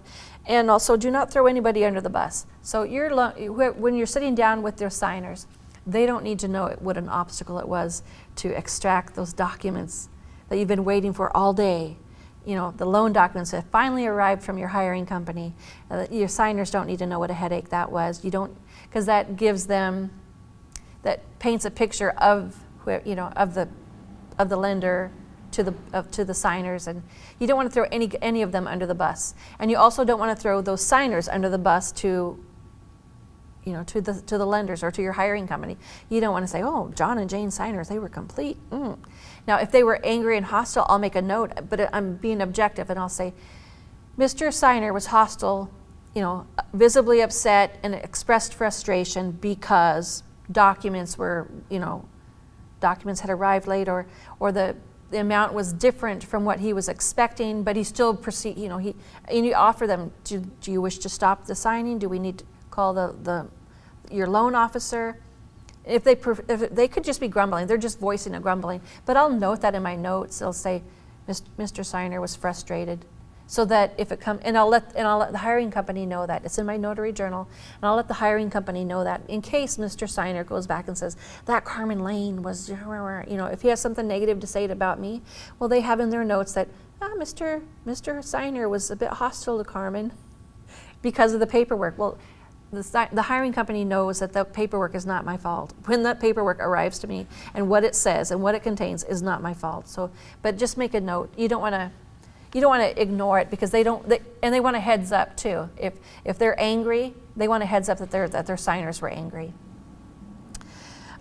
and also do not throw anybody under the bus. So when you're sitting down with their signers, they don't need to know what an obstacle it was to extract those documents that you've been waiting for all day. The loan documents that finally arrived from your hiring company. Your signers don't need to know what a headache that was. You don't, because that gives them, that paints a picture of of the lender to the signers, and you don't want to throw any of them under the bus. And you also don't want to throw those signers under the bus to the lenders or to your hiring company. You don't want to say, oh, John and Jane signers, they were complete. Now, if they were angry and hostile, I'll make a note, but I'm being objective, and I'll say, Mr. Signer was hostile, visibly upset and expressed frustration because documents had arrived late, or the amount was different from what he was expecting, but he still and you offer them, do you wish to stop the signing? Do we need to call your loan officer? If they could just be grumbling, they're just voicing a grumbling. But I'll note that in my notes. I'll say, Mr. Signer was frustrated, so that if it comes, and I'll let the hiring company know that. It's in my notary journal, and I'll let the hiring company know that in case Mr. Signer goes back and says that Carmen Lane was, if he has something negative to say about me, well, they have in their notes that Mr. Signer was a bit hostile to Carmen because of the paperwork. Well, the hiring company knows that the paperwork is not my fault. When that paperwork arrives to me and what it says and what it contains is not my fault. So, but just make a note. You don't want to ignore it, because they want a heads up too. If they're angry, they want a heads up that their signers were angry.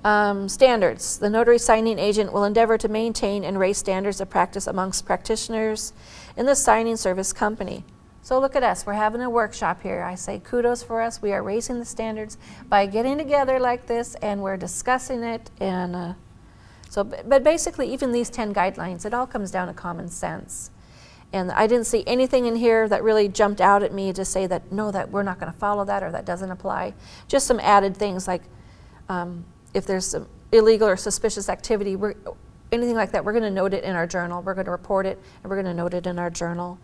Standards. The notary signing agent will endeavor to maintain and raise standards of practice amongst practitioners in the signing service company. So look at us, we're having a workshop here. I say kudos for us. We are raising the standards by getting together like this, and we're discussing it. And but basically, even these 10 guidelines, it all comes down to common sense. And I didn't see anything in here that really jumped out at me to say that, no, that we're not going to follow that, or that doesn't apply. Just some added things like if there's some illegal or suspicious activity, anything like that, we're going to note it in our journal. We're going to report it, and we're going to note it in our journal.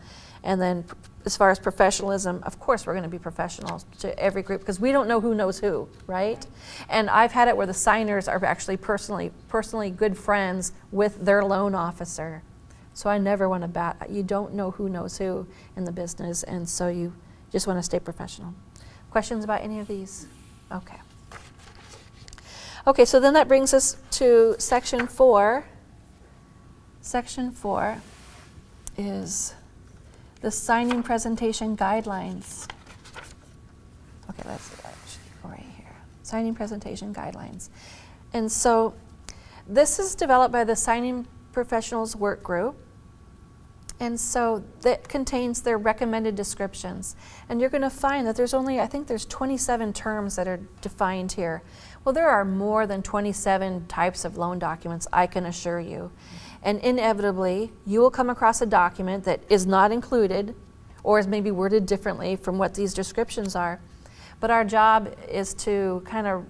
And then as far as professionalism, of course we're going to be professional to every group, because we don't know who knows who, right? And I've had it where the signers are actually personally good friends with their loan officer. So I never want to you don't know who knows who in the business, and so you just want to stay professional. Questions about any of these? Okay. Okay, so then that brings us to Section 4. Section 4 is the signing presentation guidelines. Okay, let's go right here. Signing presentation guidelines. And so this is developed by the Signing Professionals Work Group. And so that contains their recommended descriptions. And you're going to find that I think there's 27 terms that are defined here. Well, there are more than 27 types of loan documents, I can assure you. And inevitably, you will come across a document that is not included, or is maybe worded differently from what these descriptions are. But our job is to kind of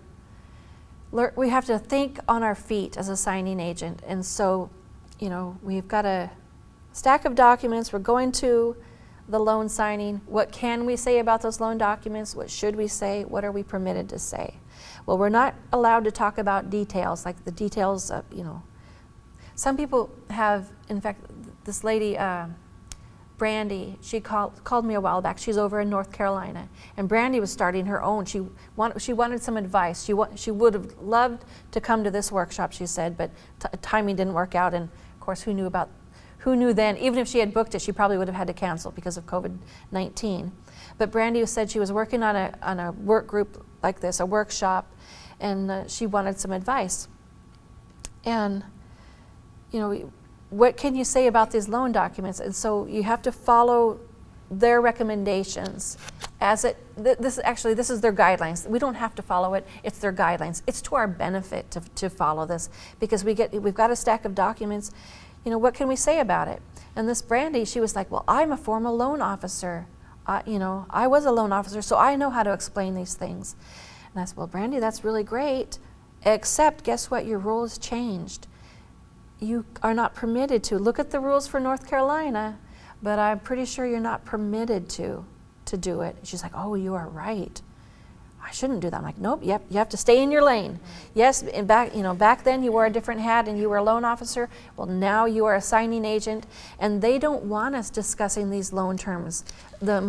we have to think on our feet as a signing agent. And so, we've got a stack of documents. We're going to the loan signing. What can we say about those loan documents? What should we say? What are we permitted to say? Well, we're not allowed to talk about details, like the details of, some people have, in fact, this lady, Brandy, she called me a while back. She's over in North Carolina, and Brandy was starting her own. She wanted some advice. She would have loved to come to this workshop, she said, but timing didn't work out. And of course, who knew then? Even if she had booked it, she probably would have had to cancel because of COVID-19. But Brandy said she was working on a work group like this, a workshop, and she wanted some advice. And what can you say about these loan documents? And so you have to follow their recommendations. This is their guidelines. We don't have to follow it. It's their guidelines. It's to our benefit to follow this, because we've got a stack of documents. What can we say about it? And this Brandy, she was like, well, I'm a former loan officer. I was a loan officer, so I know how to explain these things. And I said, well, Brandy, that's really great, except guess what? Your rule has changed. You are not permitted to. Look at the rules for North Carolina, but I'm pretty sure you're not permitted to do it. She's like, oh, you are right. I shouldn't do that. I'm like, nope, you have to stay in your lane. Yes, and back then you wore a different hat and you were a loan officer. Well, now you are a signing agent, and they don't want us discussing these loan terms. The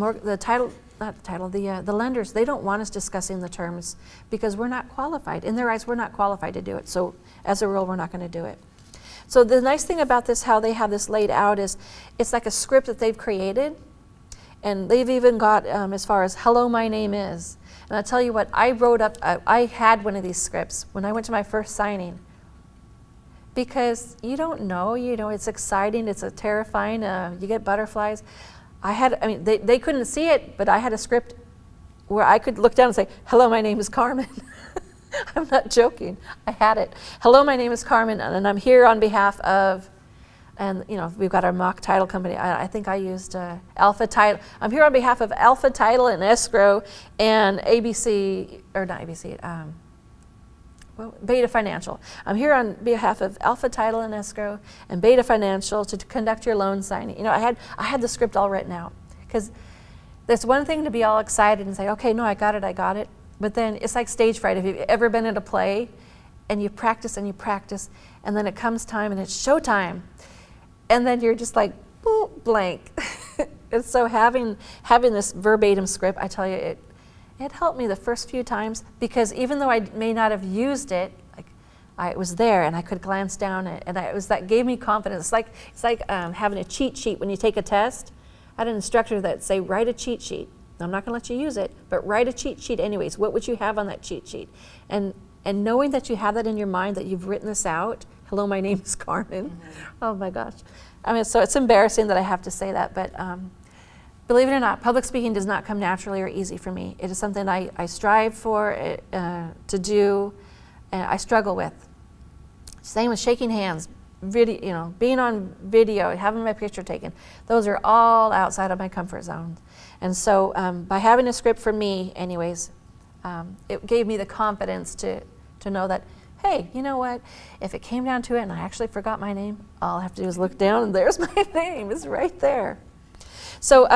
lenders, they don't want us discussing the terms because we're not qualified. In their eyes, we're not qualified to do it. So as a rule, we're not going to do it. So the nice thing about this, how they have this laid out, is it's like a script that they've created, and they've even got as far as hello, my name is. And I'll tell you what, I had one of these scripts when I went to my first signing, because you don't know, it's exciting, it's terrifying, you get butterflies. They couldn't see it, but I had a script where I could look down and say, hello, my name is Carmen. I'm not joking. I had it. Hello, my name is Carmen, and I'm here on behalf of, and we've got our mock title company. I think I used Alpha Title. I'm here on behalf of Alpha Title and Escrow and ABC, or not ABC, Beta Financial. I'm here on behalf of Alpha Title and Escrow and Beta Financial to conduct your loan signing. I had the script all written out, because there's one thing to be all excited and say, okay, no, I got it. But then it's like stage fright. If you've ever been at a play and you practice, and then it comes time and it's showtime, and then you're just like, blank. And so having this verbatim script, I tell you, it helped me the first few times, because even though I may not have used it, it was there and I could glance down, and that gave me confidence. It's like having a cheat sheet when you take a test. I had an instructor that say, write a cheat sheet. I'm not going to let you use it, but write a cheat sheet anyways. What would you have on that cheat sheet? And knowing that you have that in your mind, that you've written this out, hello, my name is Carmen. Mm-hmm. Oh my gosh. So it's embarrassing that I have to say that, but believe it or not, public speaking does not come naturally or easy for me. It is something I strive for to do, and I struggle with. Same with shaking hands, video, being on video, having my picture taken. Those are all outside of my comfort zone. And so by having a script for me anyways, it gave me the confidence to know that, hey, you know what? If it came down to it and I actually forgot my name, all I have to do is look down and there's my name. It's right there. So,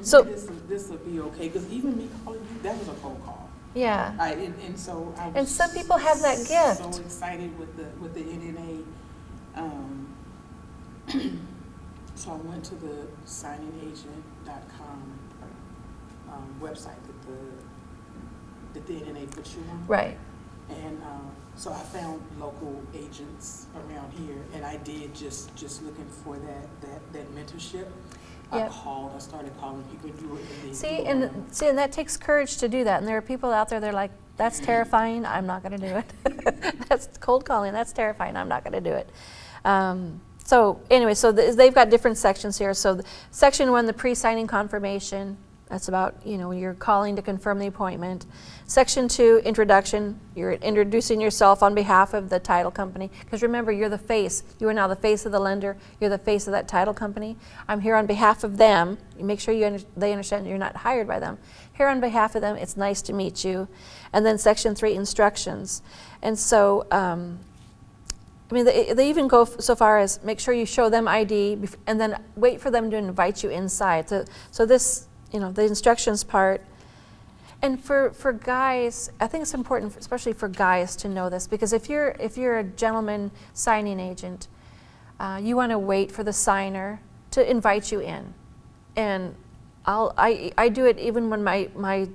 this would be okay, because even me calling you, that was a cold call. Yeah. And so I was, and some people have that gift. So excited with the NNA. So I went to the signingagent.com website that the NNA puts you on. Right. And so I found local agents around here, and I did just looking for that mentorship. Yep. I started calling people. And that takes courage to do that. And there are people out there, they're like, that's terrifying, I'm not going to do it. That's cold calling, that's terrifying, I'm not going to do it. So anyway, they've got different sections here. So section 1, the pre-signing confirmation. That's about, when you're calling to confirm the appointment. Section 2, introduction. You're introducing yourself on behalf of the title company. Because remember, you're the face. You are now the face of the lender. You're the face of that title company. I'm here on behalf of them. You make sure they understand you're not hired by them. Here on behalf of them, it's nice to meet you. And then section 3, instructions. And so I mean, they even go so far as make sure you show them ID and then wait for them to invite you inside. So this, the instructions part. And for guys, I think it's important, especially for guys, to know this, because if you're a gentleman signing agent, you want to wait for the signer to invite you in. And I do it even when my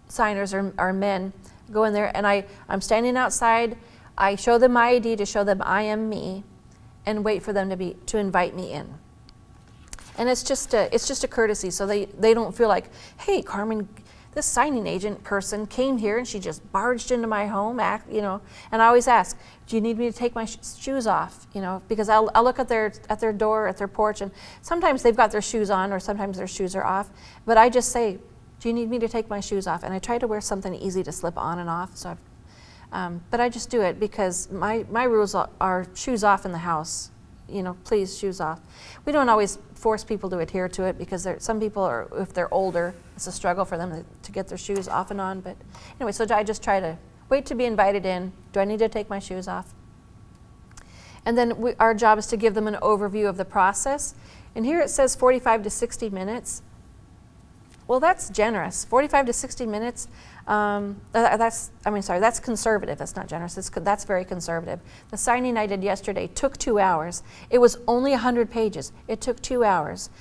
signers are men. Go in there and I'm standing outside. I show them my ID to show them I am me, and wait for them to invite me in. And it's just a courtesy, so they don't feel like, hey, Carmen, this signing agent person came here and she just barged into my home, And I always ask, do you need me to take my shoes off? Because I'll look at their door, at their porch, and sometimes they've got their shoes on or sometimes their shoes are off. But I just say, do you need me to take my shoes off? And I try to wear something easy to slip on and off. So, but I just do it because my rules are shoes off in the house. Please, shoes off. We don't always force people to adhere to it because some people if they're older, it's a struggle for them to get their shoes off and on. But anyway, so I just try to wait to be invited in. Do I need to take my shoes off? And then our job is to give them an overview of the process. And here it says 45 to 60 minutes. Well, that's generous. 45 to 60 minutes. That's conservative. That's not generous. That's very conservative. The signing I did yesterday took 2 hours. It was only 100 pages. It took 2 hours.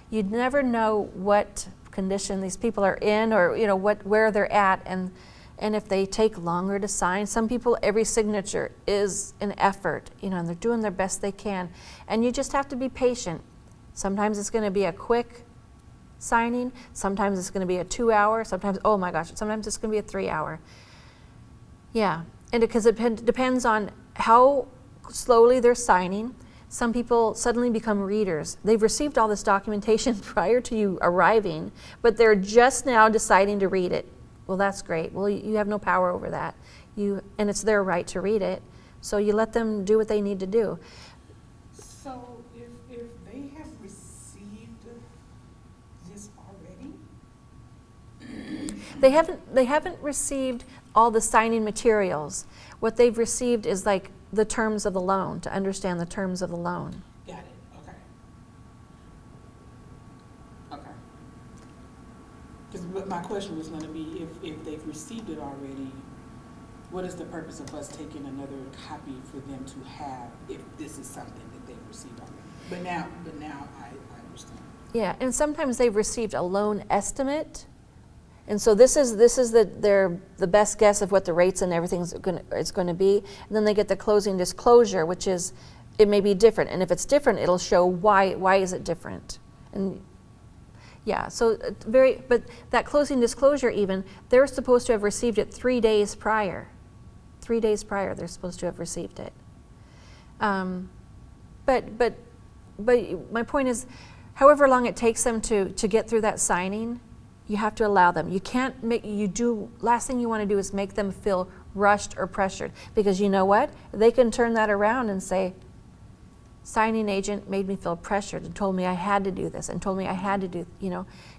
You'd never know what condition these people are in, or where they're at, and if they take longer to sign. Some people, every signature is an effort, and they're doing their best they can, and you just have to be patient. Sometimes it's going to be a quick signing, sometimes it's going to be a 2 hour, sometimes it's going to be a 3 hour. Yeah, and because it depends on how slowly they're signing. Some people suddenly become readers. They've received all this documentation prior to you arriving, but they're just now deciding to read it. Well, that's great. Well, you have no power over that. And it's their right to read it, so you let them do what they need to do. So if they have received this already? They haven't received all the signing materials. What they've received is like the terms of the loan, to understand the terms of the loan. Got it. Okay. Because my question was going to be, if they've received it already, what is the purpose of us taking another copy for them to have if this is something that they've received already? But now I understand. Yeah, and sometimes they've received a loan estimate, and so this is the best guess of what the rates and everything is going to be. And then they get the closing disclosure, which is, it may be different, and if it's different, it'll show why is it different. And yeah, so but that closing disclosure, even they're supposed to have received it 3 days prior. 3 days prior, they're supposed to have received it. But my point is, however long it takes them to get through that signing, you have to allow them. You can't last thing you want to do is make them feel rushed or pressured, because you know what? They can turn that around and say, signing agent made me feel pressured and told me I had to do this and told me I had to do,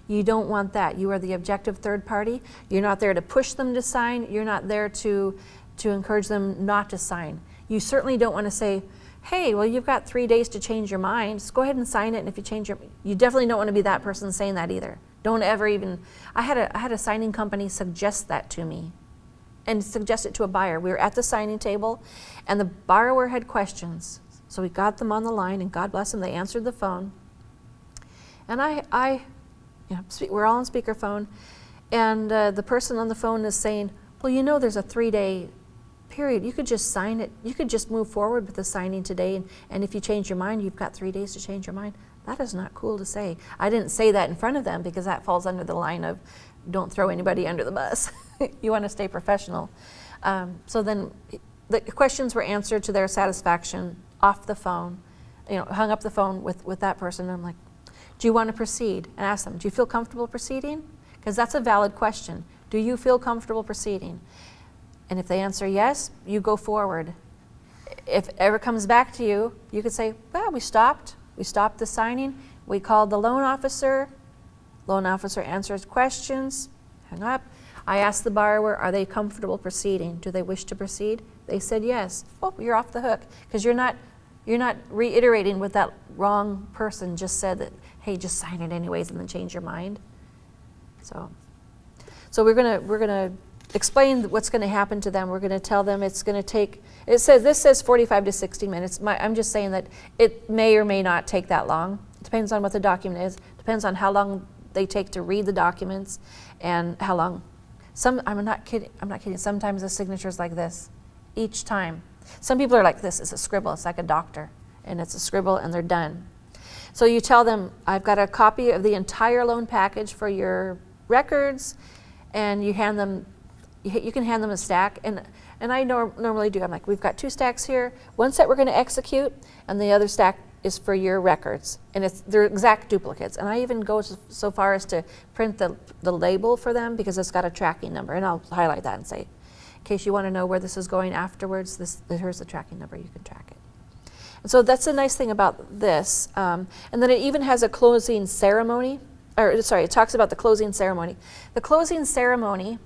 you don't want that. You are the objective third party. You're not there to push them to sign. You're not there to encourage them not to sign. You certainly don't want to say, hey, well, you've got 3 days to change your mind. Just go ahead and sign it, and if you you definitely don't want to be that person saying that either. Don't ever even, I had a signing company suggest that to me, and suggest it to a buyer. We were at the signing table, and the borrower had questions. So we got them on the line, and God bless them, they answered the phone. And we're all on speakerphone, and the person on the phone is saying, well, there's a 3-day period. You could just sign it. You could just move forward with the signing today, and if you change your mind, you've got 3 days to change your mind. That is not cool to say. I didn't say that in front of them because that falls under the line of don't throw anybody under the bus. You want to stay professional. So then the questions were answered to their satisfaction off the phone, hung up the phone with that person. And I'm like, do you want to proceed? And ask them, do you feel comfortable proceeding? Because that's a valid question. Do you feel comfortable proceeding? And if they answer yes, you go forward. If it ever comes back to you, you could say, well, we stopped the signing. We called the loan officer. Loan officer answers questions, hung up. I asked the borrower, are they comfortable proceeding? Do they wish to proceed? They said yes. Oh, you're off the hook, because you're not reiterating what that wrong person just said, that, hey, just sign it anyways and then change your mind. So we're gonna explain what's going to happen to them. We're going to tell them it's going to take, this says 45 to 60 minutes. I'm just saying that it may or may not take that long. It depends on what the document is. Depends on how long they take to read the documents and how long. I'm not kidding. Sometimes the signature is like this each time. Some people are like this. It's a scribble. It's like a doctor, and it's a scribble, and they're done. So you tell them, I've got a copy of the entire loan package for your records, and you hand them. You can hand them a stack, and I normally do. I'm like, we've got 2 stacks here. One set we're going to execute, and the other stack is for your records, and they're exact duplicates. And I even go so far as to print the label for them, because it's got a tracking number, and I'll highlight that and say, in case you want to know where this is going afterwards, here's the tracking number. You can track it. And so that's the nice thing about this. And then it even has a closing ceremony, it talks about the closing ceremony. The closing ceremony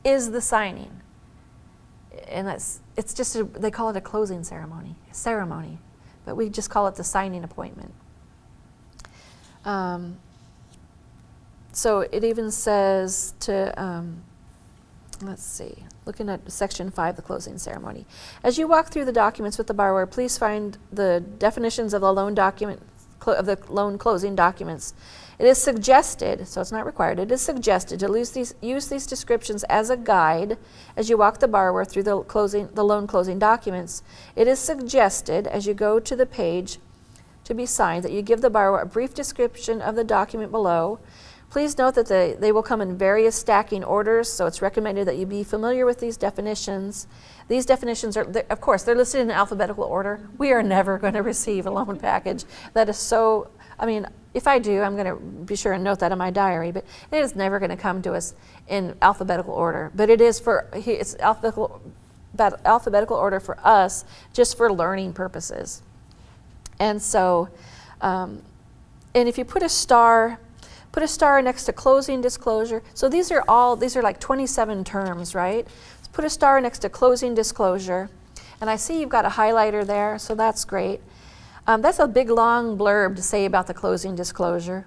is the signing, and it's just they call it a closing ceremony, but we just call it the signing appointment. So it even says to, let's see, looking at section 5, the closing ceremony. As you walk through the documents with the borrower, please find the definitions of the loan document, of the loan closing documents. It is suggested, so it's not required, it is suggested to use these descriptions as a guide as you walk the borrower through the loan closing documents. It is suggested, as you go to the page to be signed, that you give the borrower a brief description of the document below. Please note that they will come in various stacking orders, so it's recommended that you be familiar with these definitions. These definitions are, of course, they're listed in alphabetical order. We are never going to receive a loan package that is so, if I do, I'm going to be sure and note that in my diary, but it is never going to come to us in alphabetical order. But it's alphabetical order for us, just for learning purposes. And so, and if you put a star next to closing disclosure. So these are like 27 terms, right? So put a star next to closing disclosure. And I see you've got a highlighter there, so that's great. That's a big long blurb to say about the closing disclosure.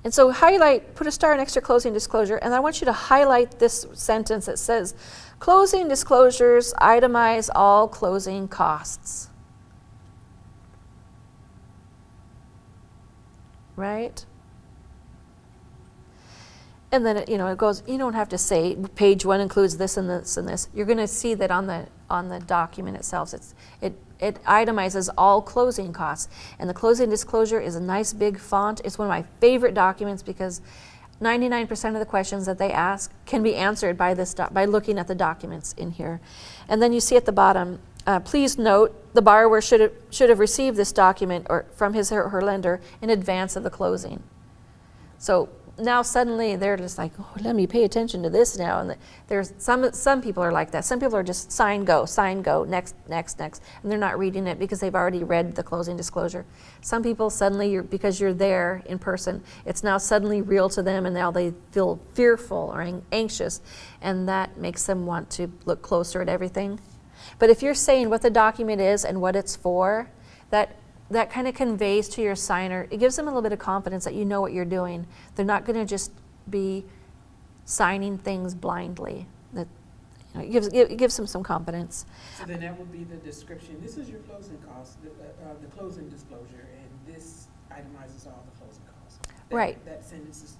And so put a star next to closing disclosure, and I want you to highlight this sentence that says, closing disclosures itemize all closing costs. Right? And then it goes, you don't have to say page 1 includes this and this and this. You're going to see that on the document itself. It itemizes all closing costs. And the closing disclosure is a nice big font. It's one of my favorite documents, because 99% of the questions that they ask can be answered by looking at the documents in here. And then you see at the bottom, please note the borrower should have received this document from his or her lender in advance of the closing. So now suddenly they're just like, oh, let me pay attention to this now. And there's some people are like that. Some people are just sign, go, next, and they're not reading it because they've already read the closing disclosure. Some people suddenly, because you're there in person, it's now suddenly real to them, and now they feel fearful or anxious, and that makes them want to look closer at everything. But if you're saying what the document is and what it's for, that kind of conveys to your signer, it gives them a little bit of confidence that you know what you're doing. They're not going to just be signing things blindly. It gives them some confidence. So then that would be the description. This is your closing cost, the closing disclosure, and this itemizes all the closing costs. Right. That sentence is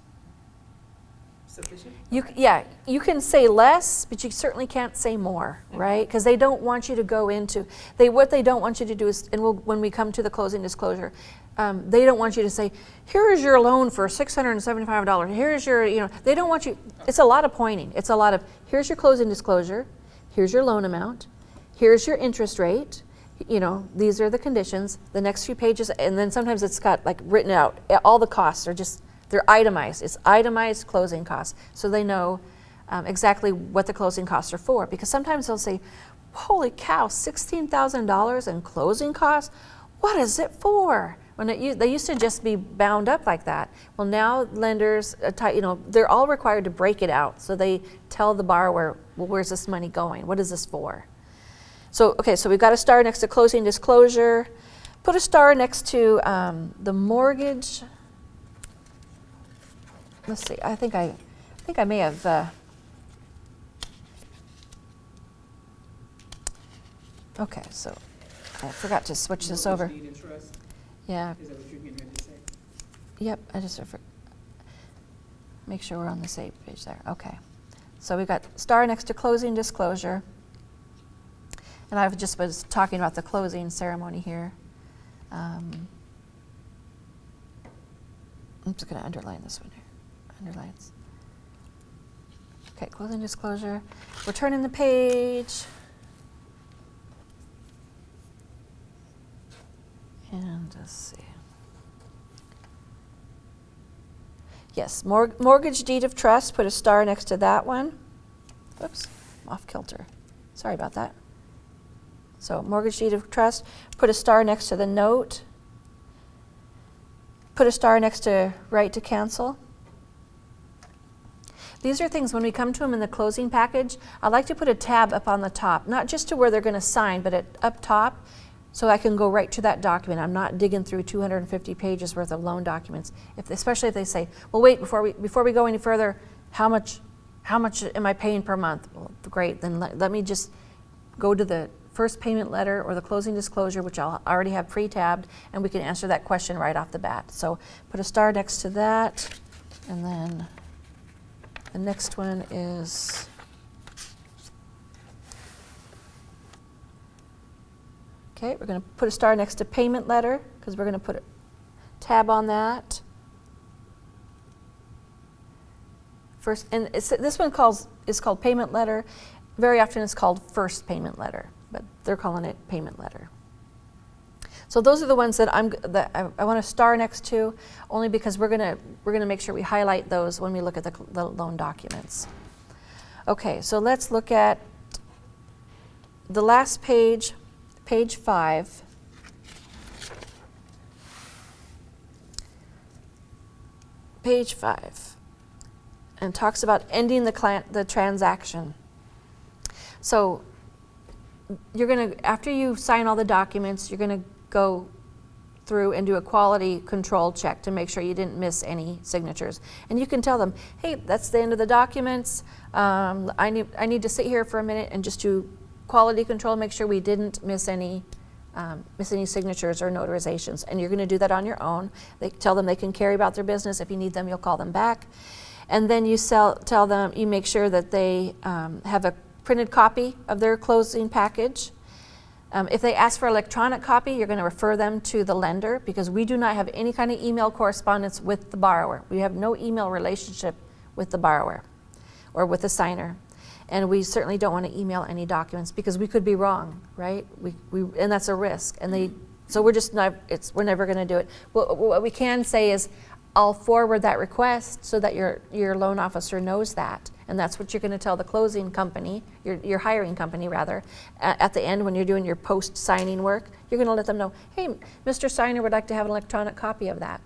sufficient? You can say less, but you certainly can't say more, right? Because they don't want you to go into, what they don't want you to do is, and when we come to the closing disclosure, they don't want you to say, here is your loan for $675. Here's your, they don't want you, it's a lot of pointing. It's a lot of, here's your closing disclosure, here's your loan amount, here's your interest rate, these are the conditions, the next few pages, and then sometimes it's got like written out, all the costs are just, they're itemized. It's itemized closing costs, so they know exactly what the closing costs are for. Because sometimes they'll say, holy cow, $16,000 in closing costs? What is it for? They used to just be bound up like that. Well, now lenders, they're all required to break it out. So they tell the borrower, well, where's this money going? What is this for? So, okay, so we've got a star next to closing disclosure. Put a star next to the mortgage. Let's see, I think I may have, okay, so I forgot to switch this over. Deed and trust, Yeah, is that what you're getting ready to say? yep, I just make sure we're on the same page there. Okay, so we've got star next to closing disclosure. And I've just was talking about the closing ceremony here. I'm just going to underline this one here. Underlines. Okay, closing disclosure. We're turning the page. And let's see. Yes, mortgage deed of trust. Put a star next to that one. Whoops, I'm off kilter. Sorry about that. So mortgage deed of trust. Put a star next to the note. Put a star next to right to cancel. These are things when we come to them in the closing package, I like to put a tab up on the top, not just to where they're going to sign, but up top so I can go right to that document. I'm not digging through 250 pages worth of loan documents. Especially if they say, well, wait, before we go any further, how much am I paying per month? Well, great, then let me just go to the first payment letter or the closing disclosure, which I'll already have pre-tabbed, and we can answer that question right off the bat. So put a star next to that, and then the next one is okay, we're going to put a star next to payment letter because we're going to put a tab on that. First, and this one is called payment letter. Very often it's called first payment letter, but they're calling it payment letter. So those are the ones that I want to star next to, only because we're gonna make sure we highlight those when we look at the loan documents. Okay, so let's look at the last page, page 5. Page 5, and talks about ending the transaction. So you're gonna, after you sign all the documents, you're gonna go through and do a quality control check to make sure you didn't miss any signatures. And you can tell them, hey, that's the end of the documents. I need to sit here for a minute and just do quality control, make sure we didn't miss any signatures or notarizations. And you're going to do that on your own. They tell them they can carry about their business. If you need them, you'll call them back. And then you tell them, you make sure that they have a printed copy of their closing package. If they ask for electronic copy, you're going to refer them to the lender, because we do not have any kind of email correspondence with the borrower. We have no email relationship with the borrower or with the signer. And we certainly don't want to email any documents because we could be wrong, right? And that's a risk. And so we're just not, we're never going to do it. What we can say is, I'll forward that request so that your loan officer knows that. And that's what you're going to tell the closing company, your hiring company rather, at the end when you're doing your post-signing work. You're going to let them know, hey, Mr. Signer would like to have an electronic copy of that.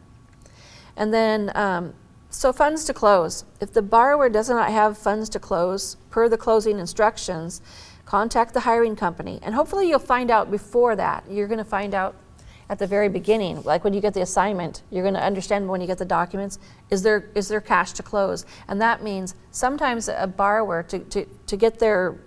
And then, so funds to close. If the borrower does not have funds to close per the closing instructions, contact the hiring company. And hopefully you'll find out before that. You're going to find out at the very beginning, like when you get the assignment, you're going to understand when you get the documents, is there cash to close? And that means sometimes a borrower, to get their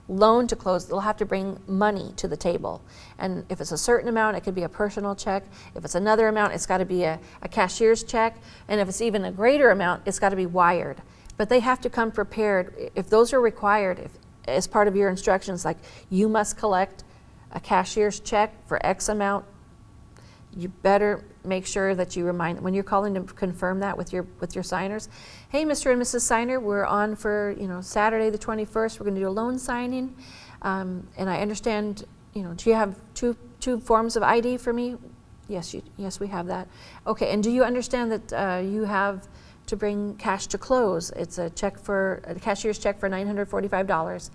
loan to close, they'll have to bring money to the table. And if it's a certain amount, it could be a personal check. If it's another amount, it's got to be a cashier's check. And if it's even a greater amount, it's got to be wired. But they have to come prepared. If those are required, as part of your instructions, like you must collect a cashier's check for X amount, you better make sure that you remind, when you're calling to confirm that with your signers, hey, Mr. and Mrs. Signer, we're on for Saturday the 21st. We're going to do a loan signing, and I understand. Do you have two forms of ID for me? Yes, we have that. Okay, and do you understand that you have to bring cash to close? It's a cashier's check for $945.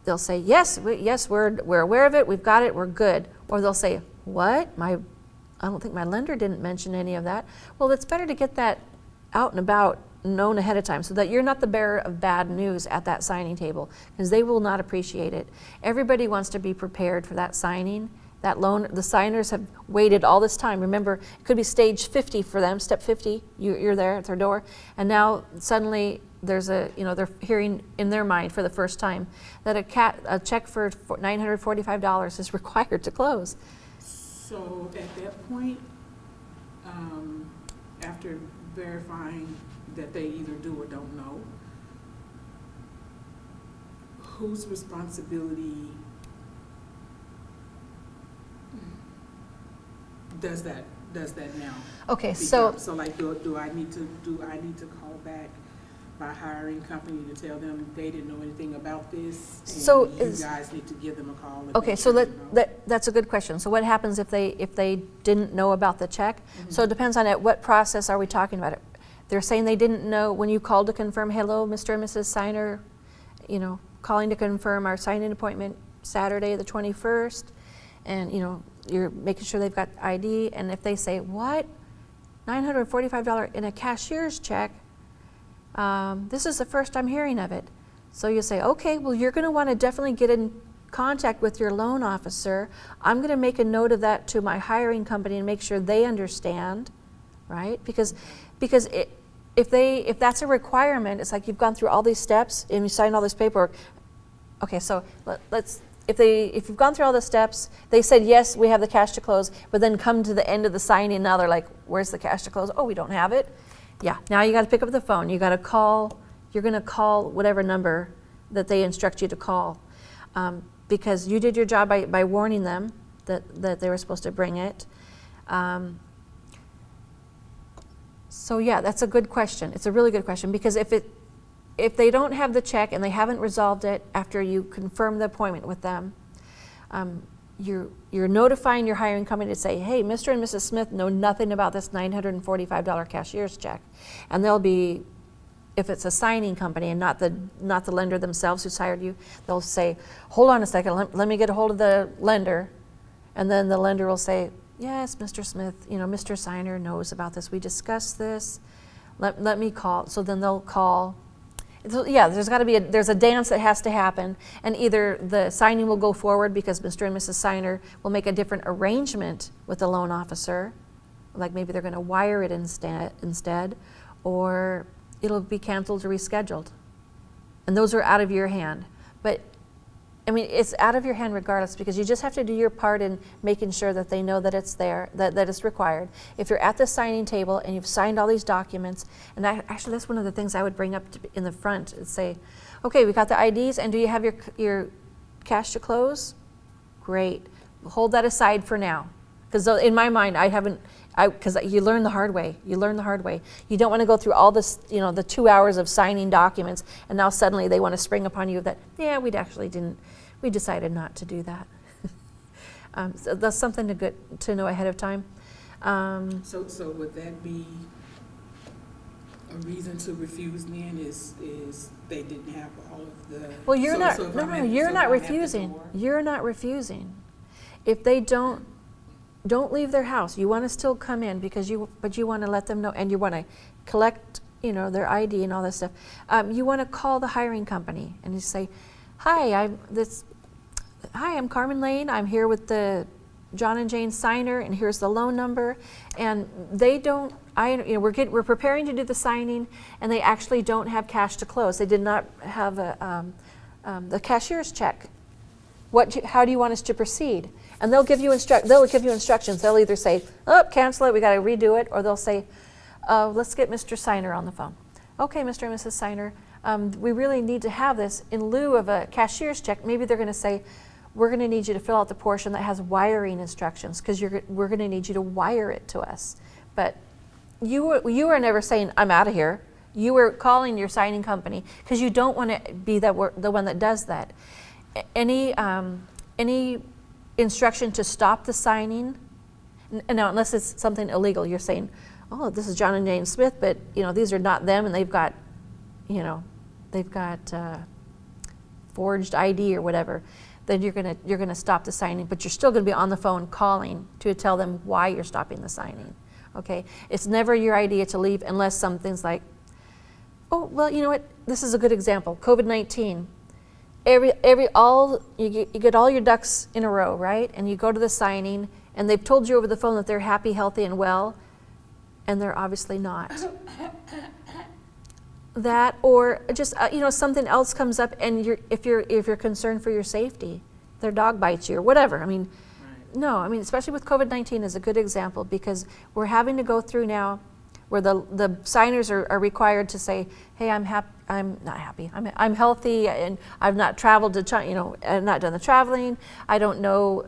They'll say, yes, we're aware of it, we've got it, we're good. Or they'll say, what? My I don't think my lender didn't mention any of that. Well, it's better to get that out and about, known ahead of time, so that you're not the bearer of bad news at that signing table, because they will not appreciate it. Everybody wants to be prepared for that signing. That loan, the signers have waited all this time. Remember, it could be stage 50 for them, step 50, you're there at their door, and now suddenly there's they're hearing in their mind for the first time that a check for $945 is required to close. So at that point, after verifying that they either do or don't know, whose responsibility does that now? Okay, become? So like, do I need to call back my hiring company to tell them they didn't know anything about this, and so you guys need to give them a call? Okay, so that's a good question. So what happens if they didn't know about the check? Mm-hmm. So it depends on what process are we talking about. They're saying they didn't know when you called to confirm, hello, Mr. and Mrs. Signer, calling to confirm our signing appointment Saturday the 21st, and you're making sure they've got ID, and if they say, what, $945 in a cashier's check, this is the first I'm hearing of it. So you say, okay, well, you're going to want to definitely get in contact with your loan officer. I'm going to make a note of that to my hiring company and make sure they understand, right? Because if that's a requirement, it's like you've gone through all these steps and you signed all this paperwork. Okay, so if you've gone through all the steps, they said, yes, we have the cash to close, but then come to the end of the signing, now they're like, where's the cash to close? Oh, we don't have it. Yeah, now you got to pick up the phone. You got to call, you're going to call whatever number that they instruct you to call, because you did your job by warning them that they were supposed to bring it. So yeah, that's a good question. It's a really good question, because if they don't have the check and they haven't resolved it after you confirm the appointment with them, you're notifying your hiring company to say, hey, Mr. and Mrs. Smith know nothing about this $945 cashier's check. And they'll be, if it's a signing company and not the lender themselves who's hired you, they'll say, hold on a second, let me get a hold of the lender. And then the lender will say, yes, Mr. Smith, Mr. Signer knows about this. We discussed this. Let me call. So then they'll call. So yeah, there's a dance that has to happen, and either the signing will go forward because Mr. and Mrs. Signer will make a different arrangement with the loan officer, like maybe they're going to wire it instead, or it'll be canceled or rescheduled. And those are out of your hand. But I mean, it's out of your hand regardless, because you just have to do your part in making sure that they know that it's there, that it's required. If you're at the signing table and you've signed all these documents, and actually that's one of the things I would bring up in the front and say, okay, we got the IDs, and do you have your cash to close? Great. Hold that aside for now. Because in my mind, because you learn the hard way. You learn the hard way. You don't want to go through all this, the 2 hours of signing documents, and now suddenly they want to spring upon you that, yeah, we decided not to do that. So that's something to know ahead of time. So would that be a reason to refuse then? Is they didn't have all of the? Well, you're not refusing. You're not refusing. If they don't leave their house. You want to still come in but you want to let them know, and you want to collect, their ID and all that stuff. You want to call the hiring company and you say, hi, I'm Carmen Lane. I'm here with the John and Jane Signer, and here's the loan number. And they don't. We're preparing to do the signing, and they actually don't have cash to close. They did not have the cashier's check. How do you want us to proceed? And they'll give you instructions. They'll either say, oh, cancel it, we got to redo it, or they'll say, let's get Mr. Signer on the phone. Okay, Mr. and Mrs. Signer, we really need to have this in lieu of a cashier's check. Maybe they're going to say, we're going to need you to fill out the portion that has wiring instructions, because we're going to need you to wire it to us. But you are never saying, I'm out of here. You were calling your signing company because you don't want to be the one that does that. Any instruction to stop the signing, now unless it's something illegal, you're saying, oh, this is John and Jane Smith, but these are not them, and they've got forged ID or whatever. then you're gonna stop the signing, but you're still gonna be on the phone calling to tell them why you're stopping the signing. Okay, it's never your idea to leave unless something's like, oh well, you know what? This is a good example. COVID-19. You get all your ducks in a row, right? And you go to the signing, and they've told you over the phone that they're happy, healthy, and well, and they're obviously not. That, or just something else comes up, and if you're concerned for your safety, their dog bites you or whatever. I mean, right. No, I mean, especially with COVID-19 is a good example, because we're having to go through now where the signers are required to say, hey, I'm not happy, I'm healthy, and I've not traveled to China, I've not done the traveling, I don't know,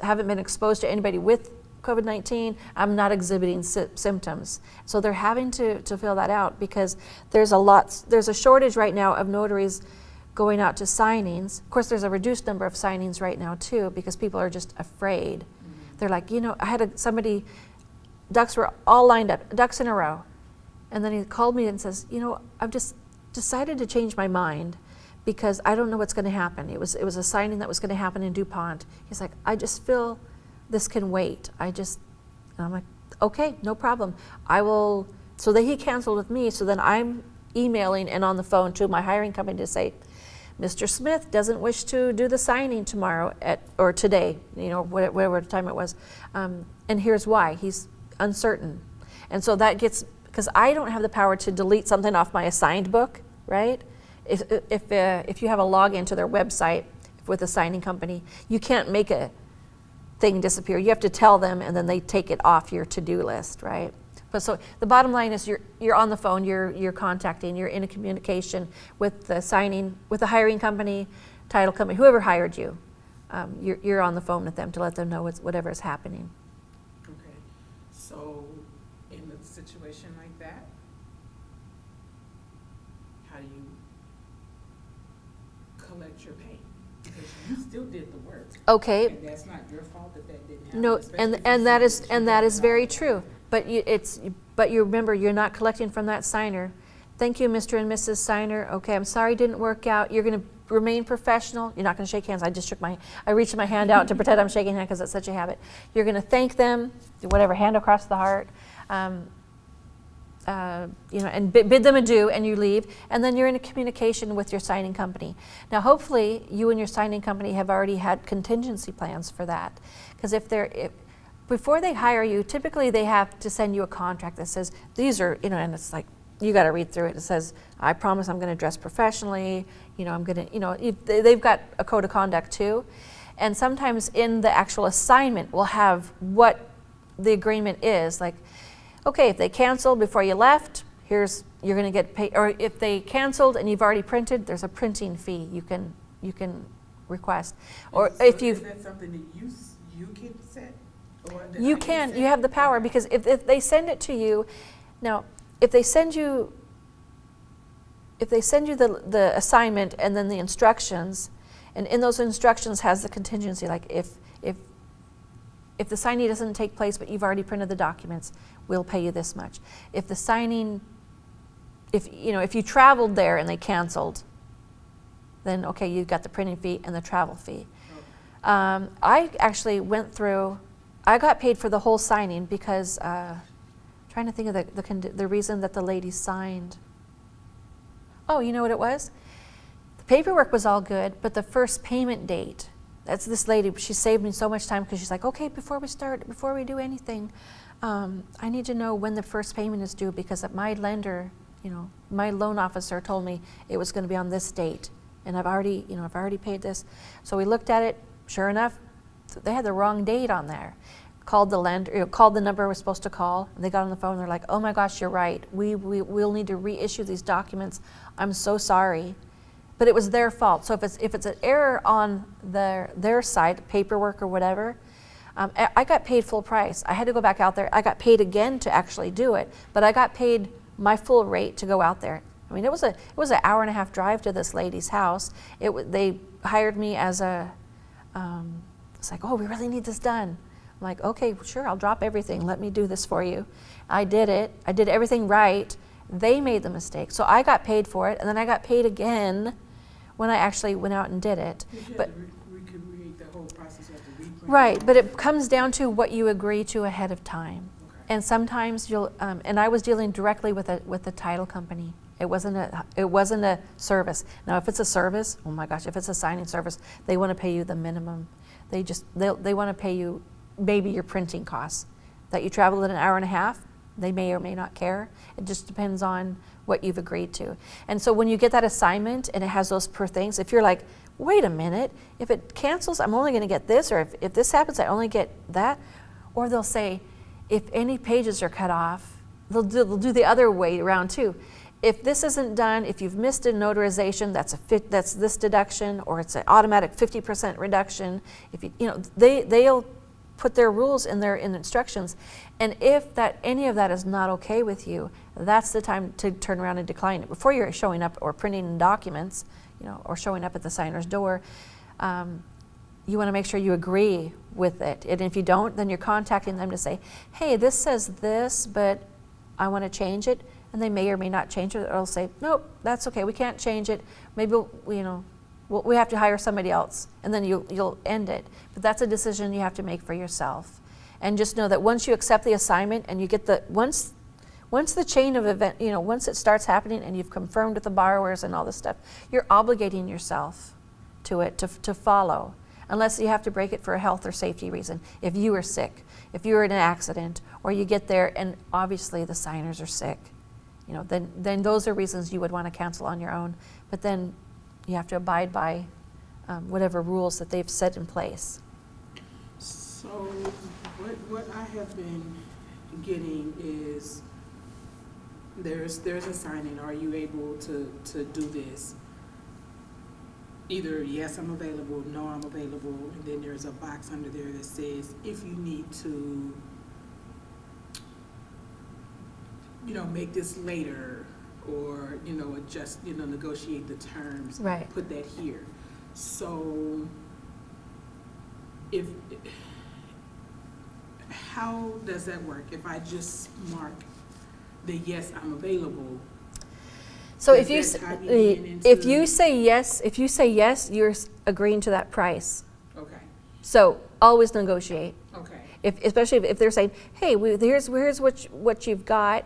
haven't been exposed to anybody with COVID-19, I'm not exhibiting symptoms. So they're having to fill that out, because there's a shortage right now of notaries going out to signings. Of course, there's a reduced number of signings right now too, because people are just afraid. Mm-hmm. They're like, I had somebody, ducks were all lined up, ducks in a row. And then he called me and says, I've just decided to change my mind because I don't know what's going to happen. It was a signing that was going to happen in DuPont. He's like, I just feel this can wait. And I'm like, okay, no problem. I will. So then he canceled with me. So then I'm emailing and on the phone to my hiring company to say, Mr. Smith doesn't wish to do the signing tomorrow or today, whatever time it was. And here's why. He's uncertain. And so that gets, because I don't have the power to delete something off my assigned book, right? If you have a login to their website with a signing company, you can't make a thing disappear. You have to tell them, and then they take it off your to-do list, right? But so the bottom line is you're on the phone, you're contacting, you're in a communication with the hiring company, title company, whoever hired you. You're on the phone with them to let them know whatever is happening. Okay, so in a situation like that, how do you collect your pay? Because you still did the work. Okay. And that's not your fault that didn't happen. No, and that is very true. But you remember, you're not collecting from that signer. Thank you, Mr. and Mrs. Signer. Okay, I'm sorry it didn't work out. You're going to remain professional. You're not going to shake hands. I reached my hand out to pretend I'm shaking hands because it's such a habit. You're going to thank them, whatever, hand across the heart, and bid them adieu, and you leave. And then you're in a communication with your signing company. Now, hopefully, you and your signing company have already had contingency plans for that, because before they hire you, typically they have to send you a contract that says, these are, and it's like, you got to read through it. It says, I promise I'm going to dress professionally. I'm going to, they've got a code of conduct too. And sometimes in the actual assignment, we'll have what the agreement is. Like, okay, if they canceled before you left, you're going to get paid. Or if they canceled and you've already printed, there's a printing fee you can request. Or so if is that something that you can set? You can. You have the power, because if they send it to you, now if they send you the assignment and then the instructions, and in those instructions has the contingency, like if the signing doesn't take place but you've already printed the documents, we'll pay you this much. If the signing, if you traveled there and they canceled, then okay, you've got the printing fee and the travel fee. Okay. I actually went through. I got paid for the whole signing because, trying to think of the reason that the lady signed. Oh, you know what it was? The paperwork was all good, but the first payment date, that's this lady, she saved me so much time, because she's like, okay, before we do anything, I need to know when the first payment is due, because my lender, my loan officer told me it was going to be on this date, and I've already paid this. So we looked at it, sure enough, they had the wrong date on there. Called the lender, called the number we're supposed to call, and they got on the phone, and they're like, oh my gosh, you're right. We'll need to reissue these documents. I'm so sorry. But it was their fault. So if it's an error on their side, paperwork or whatever, I got paid full price. I had to go back out there. I got paid again to actually do it, but I got paid my full rate to go out there. I mean, it was an hour and a half drive to this lady's house. They hired me as it's like, oh, we really need this done. I'm like, okay, sure, I'll drop everything. Let me do this for you. I did it. I did everything right. They made the mistake. So I got paid for it, and then I got paid again when I actually went out and did it. Did you but have to Right, but it comes down to what you agree to ahead of time. Okay. And sometimes you'll, and I was dealing directly with the title company. It wasn't a service. Now, if it's a service, oh my gosh, if it's a signing service, they want to pay you the minimum. They want to pay you maybe your printing costs. That you traveled in an hour and a half, they may or may not care. It just depends on what you've agreed to. And so when you get that assignment and it has those per things, if you're like, wait a minute, if it cancels, I'm only going to get this, or if this happens, I only get that. Or they'll say, if any pages are cut off, they'll do the other way around too. If this isn't done, if you've missed a notarization, that's this deduction, or it's an automatic 50% reduction. If they'll put their rules in instructions, and if any of that is not okay with you, that's the time to turn around and decline it before you're showing up or printing documents, or showing up at the signer's door. You want to make sure you agree with it, and if you don't, then you're contacting them to say, hey, this says this, but I want to change it. And they may or may not change it, or they'll say, nope, that's okay, we can't change it. Maybe we have to hire somebody else, and then you'll end it. But that's a decision you have to make for yourself. And just know that once you accept the assignment and you get once the chain of event, once it starts happening and you've confirmed with the borrowers and all this stuff, you're obligating yourself to it, to follow, unless you have to break it for a health or safety reason. If you are sick, if you're in an accident, or you get there and obviously the signers are sick, then those are reasons you would want to cancel on your own. But then you have to abide by whatever rules that they've set in place. So what I have been getting is there's a signing. Are you able to do this? Either yes, I'm available, no, I'm available, and then there's a box under there that says if you need to make this later, or, adjust, negotiate the terms, right, put that here. So how does that work? If I just mark the yes, I'm available. So if you say yes, you're agreeing to that price. Okay. So always negotiate. Okay. Especially if they're saying, hey, here's what you've got,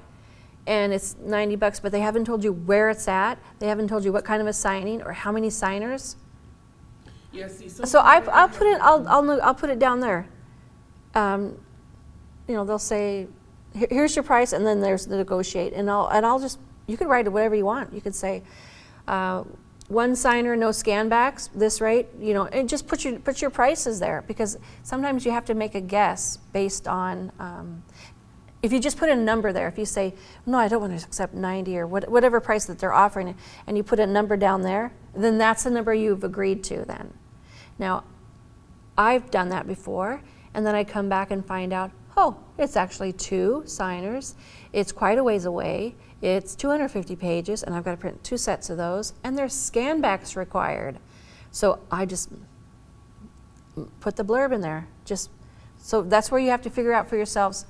and it's $90, but they haven't told you where it's at. They haven't told you what kind of a signing or how many signers. Yes. So I'll put it down there. They'll say, here's your price, and then there's the negotiate, and I'll just, you can write it whatever you want. You could say, one signer, no scan backs, this rate, and just put your prices there, because sometimes you have to make a guess based on. If you just put a number there, if you say, no, I don't want to accept 90 or whatever price that they're offering, and you put a number down there, then that's the number you've agreed to then. Now, I've done that before, and then I come back and find out, oh, it's actually 2 signers. It's quite a ways away. It's 250 pages, and I've got to print 2 sets of those, and there's scan backs required. So I just put the blurb in there. So that's where you have to figure out for yourselves,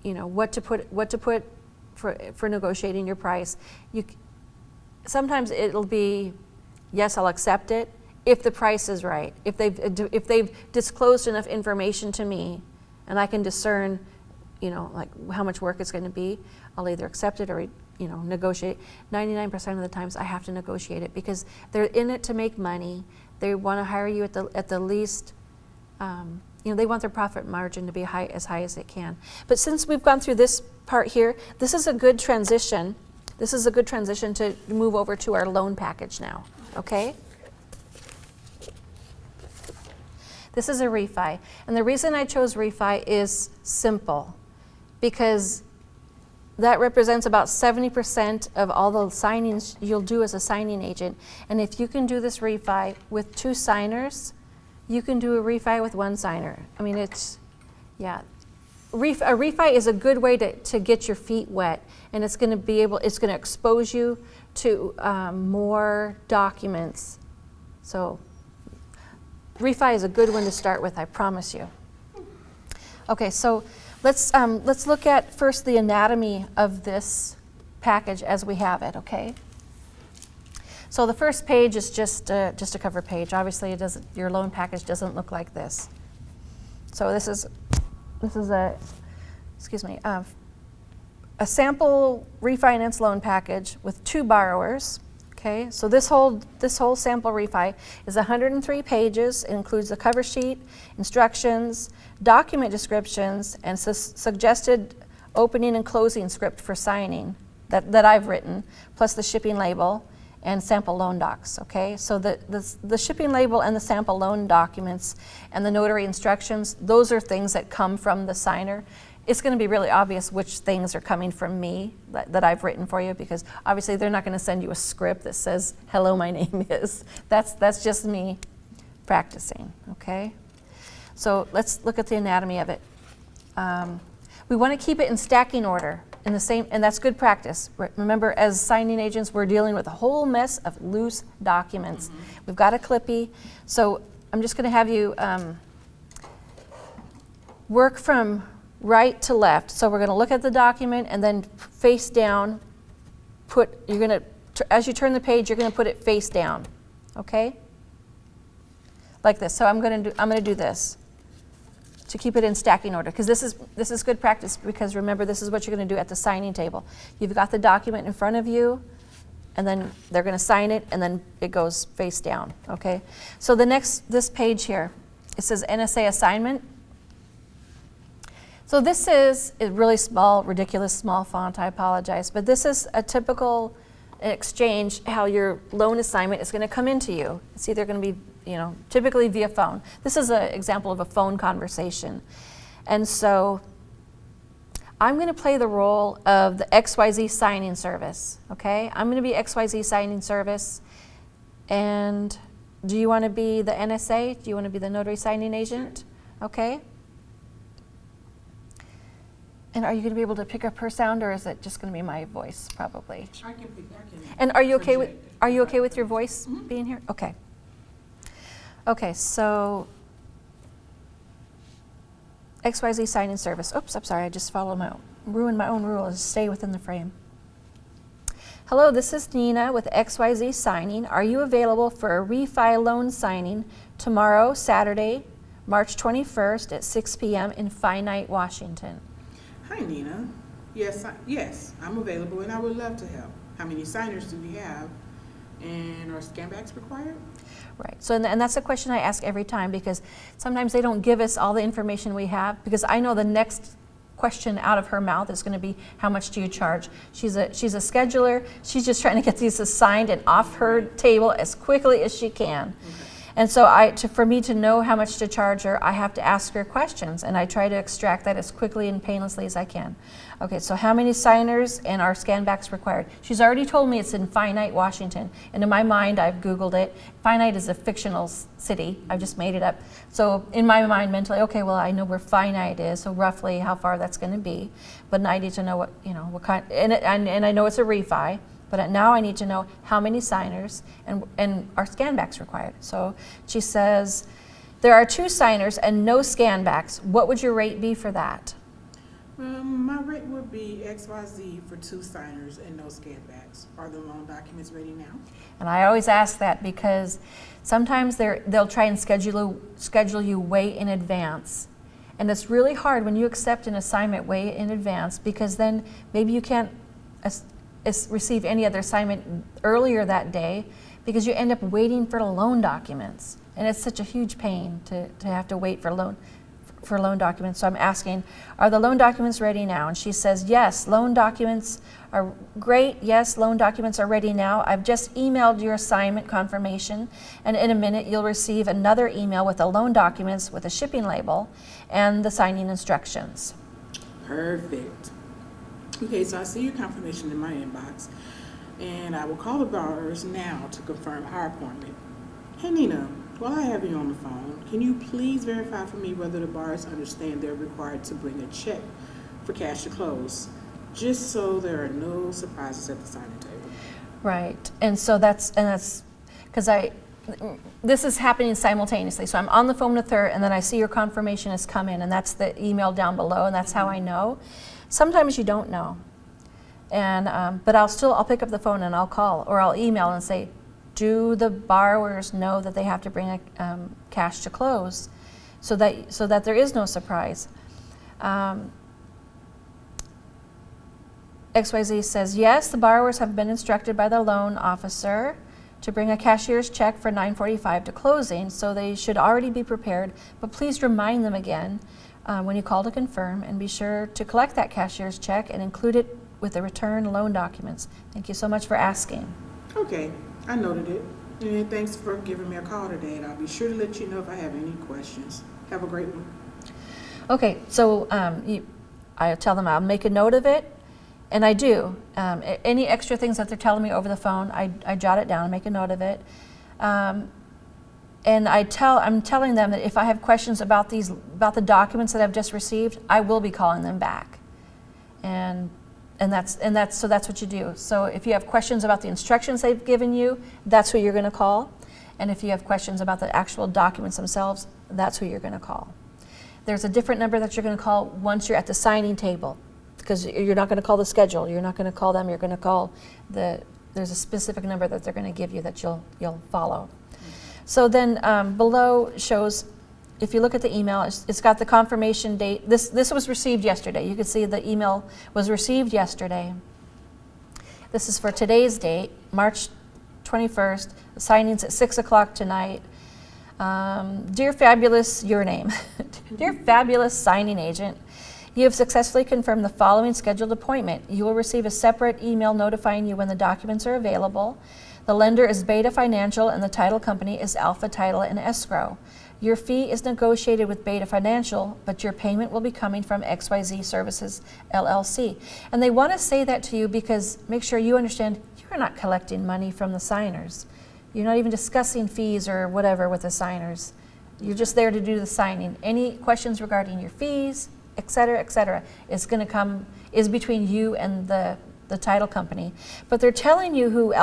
what to put for negotiating your price. Sometimes it'll be, yes, I'll accept it if the price is right. If they've disclosed enough information to me, and I can discern, like how much work it's going to be, I'll either accept it or negotiate. 99% of the times I have to negotiate it, because they're in it to make money. They want to hire you at the least. They want their profit margin to be as high as it can. But since we've gone through this part here, this is a good transition. This is a good transition to move over to our loan package now, okay? This is a refi. And the reason I chose refi is simple, because that represents about 70% of all the signings you'll do as a signing agent. And if you can do this refi with 2 signers, you can do a refi with 1 signer. I mean, a refi is a good way to get your feet wet, and it's going to expose you to more documents. So refi is a good one to start with, I promise you. Okay, so let's look at first the anatomy of this package as we have it, okay? So the first page is just a cover page. Obviously, it doesn't. Your loan package doesn't look like this. So this is a, excuse me, a sample refinance loan package with 2 borrowers. Okay, so this whole sample refi is 103 pages. It includes the cover sheet, instructions, document descriptions, and suggested opening and closing script for signing that I've written, plus the shipping label and sample loan docs. Okay, so the shipping label and the sample loan documents and the notary instructions, those are things that come from the signer. It's going to be really obvious which things are coming from me that I've written for you, because obviously they're not going to send you a script that says, hello, my name is. That's just me practicing, okay? So let's look at the anatomy of it. We want to keep it in stacking order, in the same, and that's good practice. Remember, as signing agents, we're dealing with a whole mess of loose documents. We've got a clippy, so I'm just going to have you work from right to left. So we're going to look at the document and then face down. As you turn the page, you're going to put it face down, okay? Like this. So I'm going to do this to keep it in stacking order, because this is good practice, because remember, this is what you're going to do at the signing table. You've got the document in front of you, and then they're going to sign it, and then it goes face down, okay? So this page here, it says NSA assignment. So this is a really small, ridiculous small font, I apologize, but this is a typical exchange, how your loan assignment is going to come into you. It's either going to be, typically via phone. This is an example of a phone conversation. And so I'm going to play the role of the XYZ signing service, okay? I'm going to be XYZ signing service. And do you want to be the NSA? Do you want to be the notary signing agent? Okay. And are you going to be able to pick up her sound, or is it just going to be my voice, probably? I can. And are you okay with your voice being here? Okay. Okay, so XYZ signing service. Oops, I'm sorry. I just ruined my own rule. Is stay within the frame. Hello, this is Nina with XYZ Signing. Are you available for a refi loan signing tomorrow, Saturday, March 21st at 6 p.m. in Finite, Washington? Hi, Nina. Yes, I'm available, and I would love to help. How many signers do we have, and are scanbacks required? Right. So, and that's a question I ask every time, because sometimes they don't give us all the information we have, because I know the next question out of her mouth is going to be, how much do you charge? She's a scheduler. She's just trying to get these assigned and off her table as quickly as she can. Okay. And so for me to know how much to charge her, I have to ask her questions, and I try to extract that as quickly and painlessly as I can. Okay, so how many signers and are scanbacks required? She's already told me it's in Finite, Washington, and in my mind, I've Googled it. Finite is a fictional city. I've just made it up. So in my mind, mentally, okay, well, I know where Finite is, so roughly how far that's going to be. But I need to know what kind, and I know it's a refi. But now I need to know how many signers and are scanbacks required. So she says, there are 2 signers and no scanbacks. What would your rate be for that? My rate would be XYZ for 2 signers and no scanbacks. Are the loan documents ready now? And I always ask that, because sometimes they'll try and schedule you way in advance. And it's really hard when you accept an assignment way in advance, because then maybe you can't receive any other assignment earlier that day, because you end up waiting for loan documents, and it's such a huge pain to have to wait for loan documents. So I'm asking, are the loan documents ready now? And she says, yes, loan documents are great. Yes, loan documents are ready now. I've just emailed your assignment confirmation, and in a minute you'll receive another email with the loan documents with a shipping label and the signing instructions. Perfect. Okay, so I see your confirmation in my inbox, and I will call the borrowers now to confirm our appointment. Hey, Nina, while I have you on the phone, can you please verify for me whether the borrowers understand they're required to bring a check for cash to close, just so there are no surprises at the signing table? Right, and so that's because this is happening simultaneously. So I'm on the phone with her, and then I see your confirmation has come in, and that's the email down below, and that's how I know. Sometimes you don't know, and but I'll pick up the phone and I'll call, or I'll email and say, do the borrowers know that they have to bring cash to close, so that there is no surprise? XYZ says, yes, the borrowers have been instructed by the loan officer to bring a cashier's check for $945 to closing, so they should already be prepared, but please remind them again when you call to confirm, and be sure to collect that cashier's check and include it with the return loan documents. Thank you so much for asking. Okay, I noted it. And thanks for giving me a call today, and I'll be sure to let you know if I have any questions. Have a great one. Okay, so I tell them I'll make a note of it, and I do. Any extra things that they're telling me over the phone, I jot it down, make a note of it. And I'm telling them that if I have questions about the documents that I've just received, I will be calling them back. And that's what you do. So if you have questions about the instructions they've given you, that's who you're going to call. And if you have questions about the actual documents themselves, that's who you're going to call. There's a different number that you're going to call once you're at the signing table, because you're not going to call the schedule. You're not going to call them. You're going to call there's a specific number that they're going to give you that you'll follow. So then below shows, if you look at the email, it's got the confirmation date. This was received yesterday. You can see the email was received yesterday. This is for today's date, March 21st. The signing's at 6 o'clock tonight. Dear fabulous, your name. Dear fabulous signing agent, you have successfully confirmed the following scheduled appointment. You will receive a separate email notifying you when the documents are available. The lender is Beta Financial and the title company is Alpha Title and Escrow. Your fee is negotiated with Beta Financial, but your payment will be coming from XYZ Services, LLC. And they want to say that to you because make sure you understand you're not collecting money from the signers. You're not even discussing fees or whatever with the signers. You're just there to do the signing. Any questions regarding your fees, et cetera, is between you and the title company. But they're telling you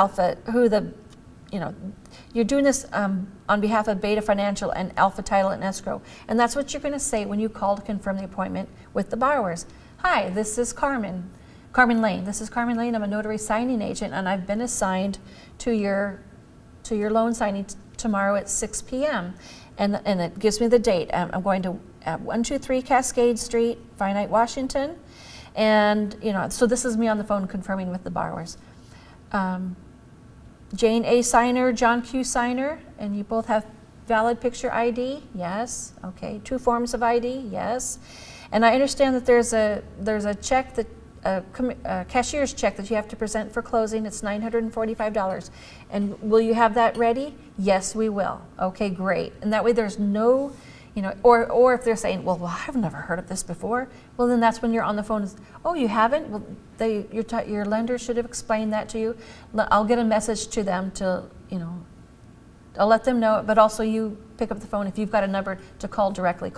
you're doing this on behalf of Beta Financial and Alpha Title and Escrow. And that's what you're going to say when you call to confirm the appointment with the borrowers. Hi, this is Carmen Lane. This is Carmen Lane. I'm a notary signing agent, and I've been assigned to your loan signing tomorrow at 6 p.m. And it gives me the date. I'm going to 123 Cascade Street, Finite, Washington. And so this is me on the phone confirming with the borrowers. Jane A. Signer, John Q. Signer, and you both have valid picture ID? Yes. Okay. 2 forms of ID? Yes. And I understand that there's a check that a cashier's check that you have to present for closing. It's $945. And will you have that ready? Yes, we will. Okay, great. And that way there's no, or if they're saying, well, I've never heard of this before, well, then that's when you're on the phone. Oh, you haven't? Well, your lender should have explained that to you. I'll get a message to them to, I'll let them know, but also you pick up the phone if you've got a number to call directly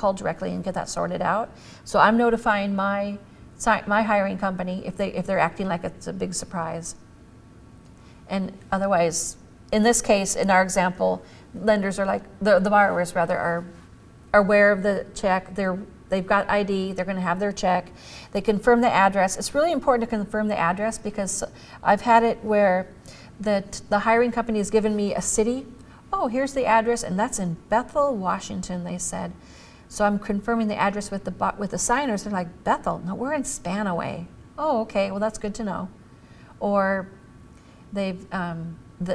and get that sorted out. So I'm notifying my hiring company if they're acting like it's a big surprise. And otherwise, in this case, in our example, lenders are like, the borrowers rather are aware of the check. They've got ID, they're going to have their check. They confirm the address. It's really important to confirm the address because I've had it where the hiring company has given me a city. Oh, here's the address, and that's in Bethel, Washington, they said. So I'm confirming the address with the signers. They're like, Bethel? No, we're in Spanaway. Oh, okay, well, that's good to know. Or the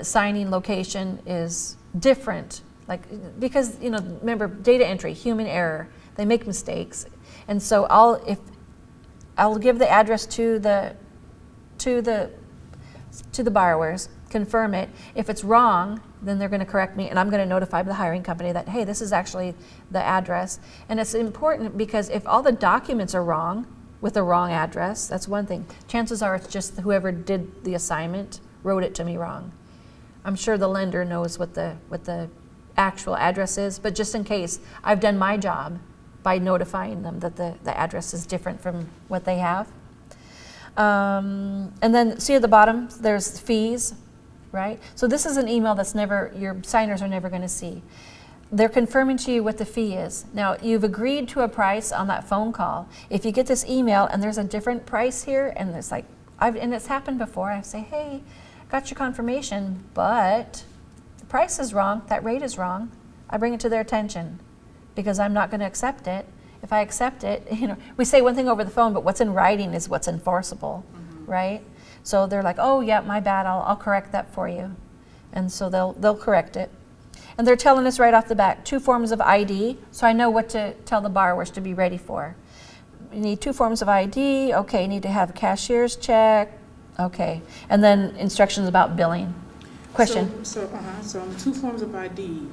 signing location is different. Because remember, data entry, human error, they make mistakes, and so I'll give the address to the borrowers, confirm it. If it's wrong, then they're going to correct me, and I'm going to notify the hiring company that, hey, this is actually the address. And it's important because if all the documents are wrong with the wrong address, that's one thing. Chances are it's just whoever did the assignment wrote it to me wrong. I'm sure the lender knows what the actual address is, but just in case, I've done my job by notifying them that the address is different from what they have. And then see at the bottom, there's fees, right? So this is an email that's your signers are never going to see. They're confirming to you what the fee is. Now, you've agreed to a price on that phone call. If you get this email and there's a different price here, and it's happened before, I say, hey, got your confirmation, but the price is wrong, that rate is wrong, I bring it to their attention because I'm not going to accept it. If I accept it, we say one thing over the phone, but what's in writing is what's enforceable, right? So they're like, oh yeah, my bad, I'll correct that for you. And so they'll correct it. And they're telling us right off the bat, 2 forms of ID, so I know what to tell the borrowers to be ready for. You need 2 forms of ID, okay, you need to have a cashier's check, okay. And then instructions about billing. Question? So 2 forms of ID,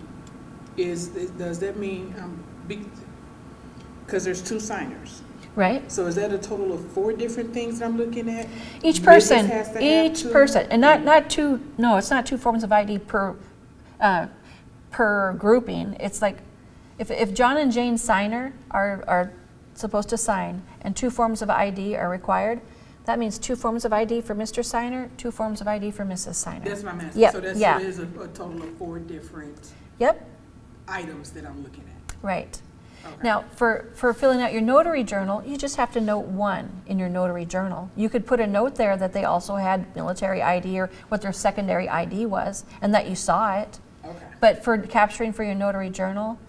does that mean, because there's 2 signers? Right. So is that a total of 4 different things that I'm looking at? Each person, and not 2, no, it's not 2 forms of ID per grouping. It's like, if John and Jane Signer are supposed to sign and 2 forms of ID are required, that means 2 forms of ID for Mr. Signer, 2 forms of ID for Mrs. Signer. That's my message. Yep. So that is a total of 4 different items that I'm looking at. Right. Okay. Now, for filling out your notary journal, you just have to note 1 in your notary journal. You could put a note there that they also had military ID or what their secondary ID was, and that you saw it. Okay. But for capturing for your notary journal,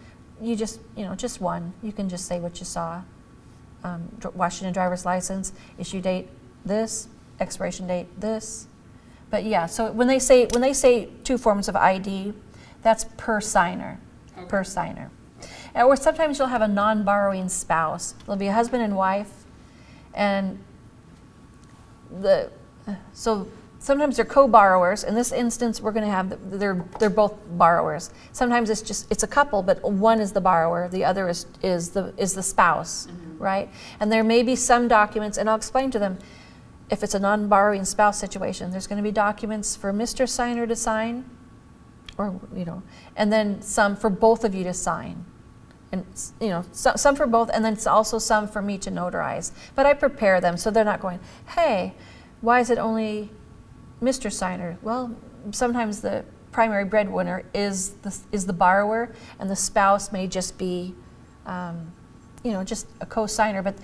you just 1. You can just say what you saw. Washington driver's license, issue date this, expiration date this. But yeah, so when they say 2 forms of ID, that's per signer, Okay. per signer. Or sometimes you'll have a non-borrowing spouse. There'll be a husband and wife, and so sometimes they're co-borrowers. In this instance, we're going to have they're both borrowers. Sometimes it's a couple, but one is the borrower, the other is the spouse, right? And there may be some documents, and I'll explain to them. If it's a non-borrowing spouse situation, there's going to be documents for Mr. Signer to sign, or and then some for both of you to sign. And some for both, and then also some for me to notarize. But I prepare them so they're not going, hey, why is it only Mr. Signer? Well, sometimes the primary breadwinner is the borrower, and the spouse may just be, just a co-signer. But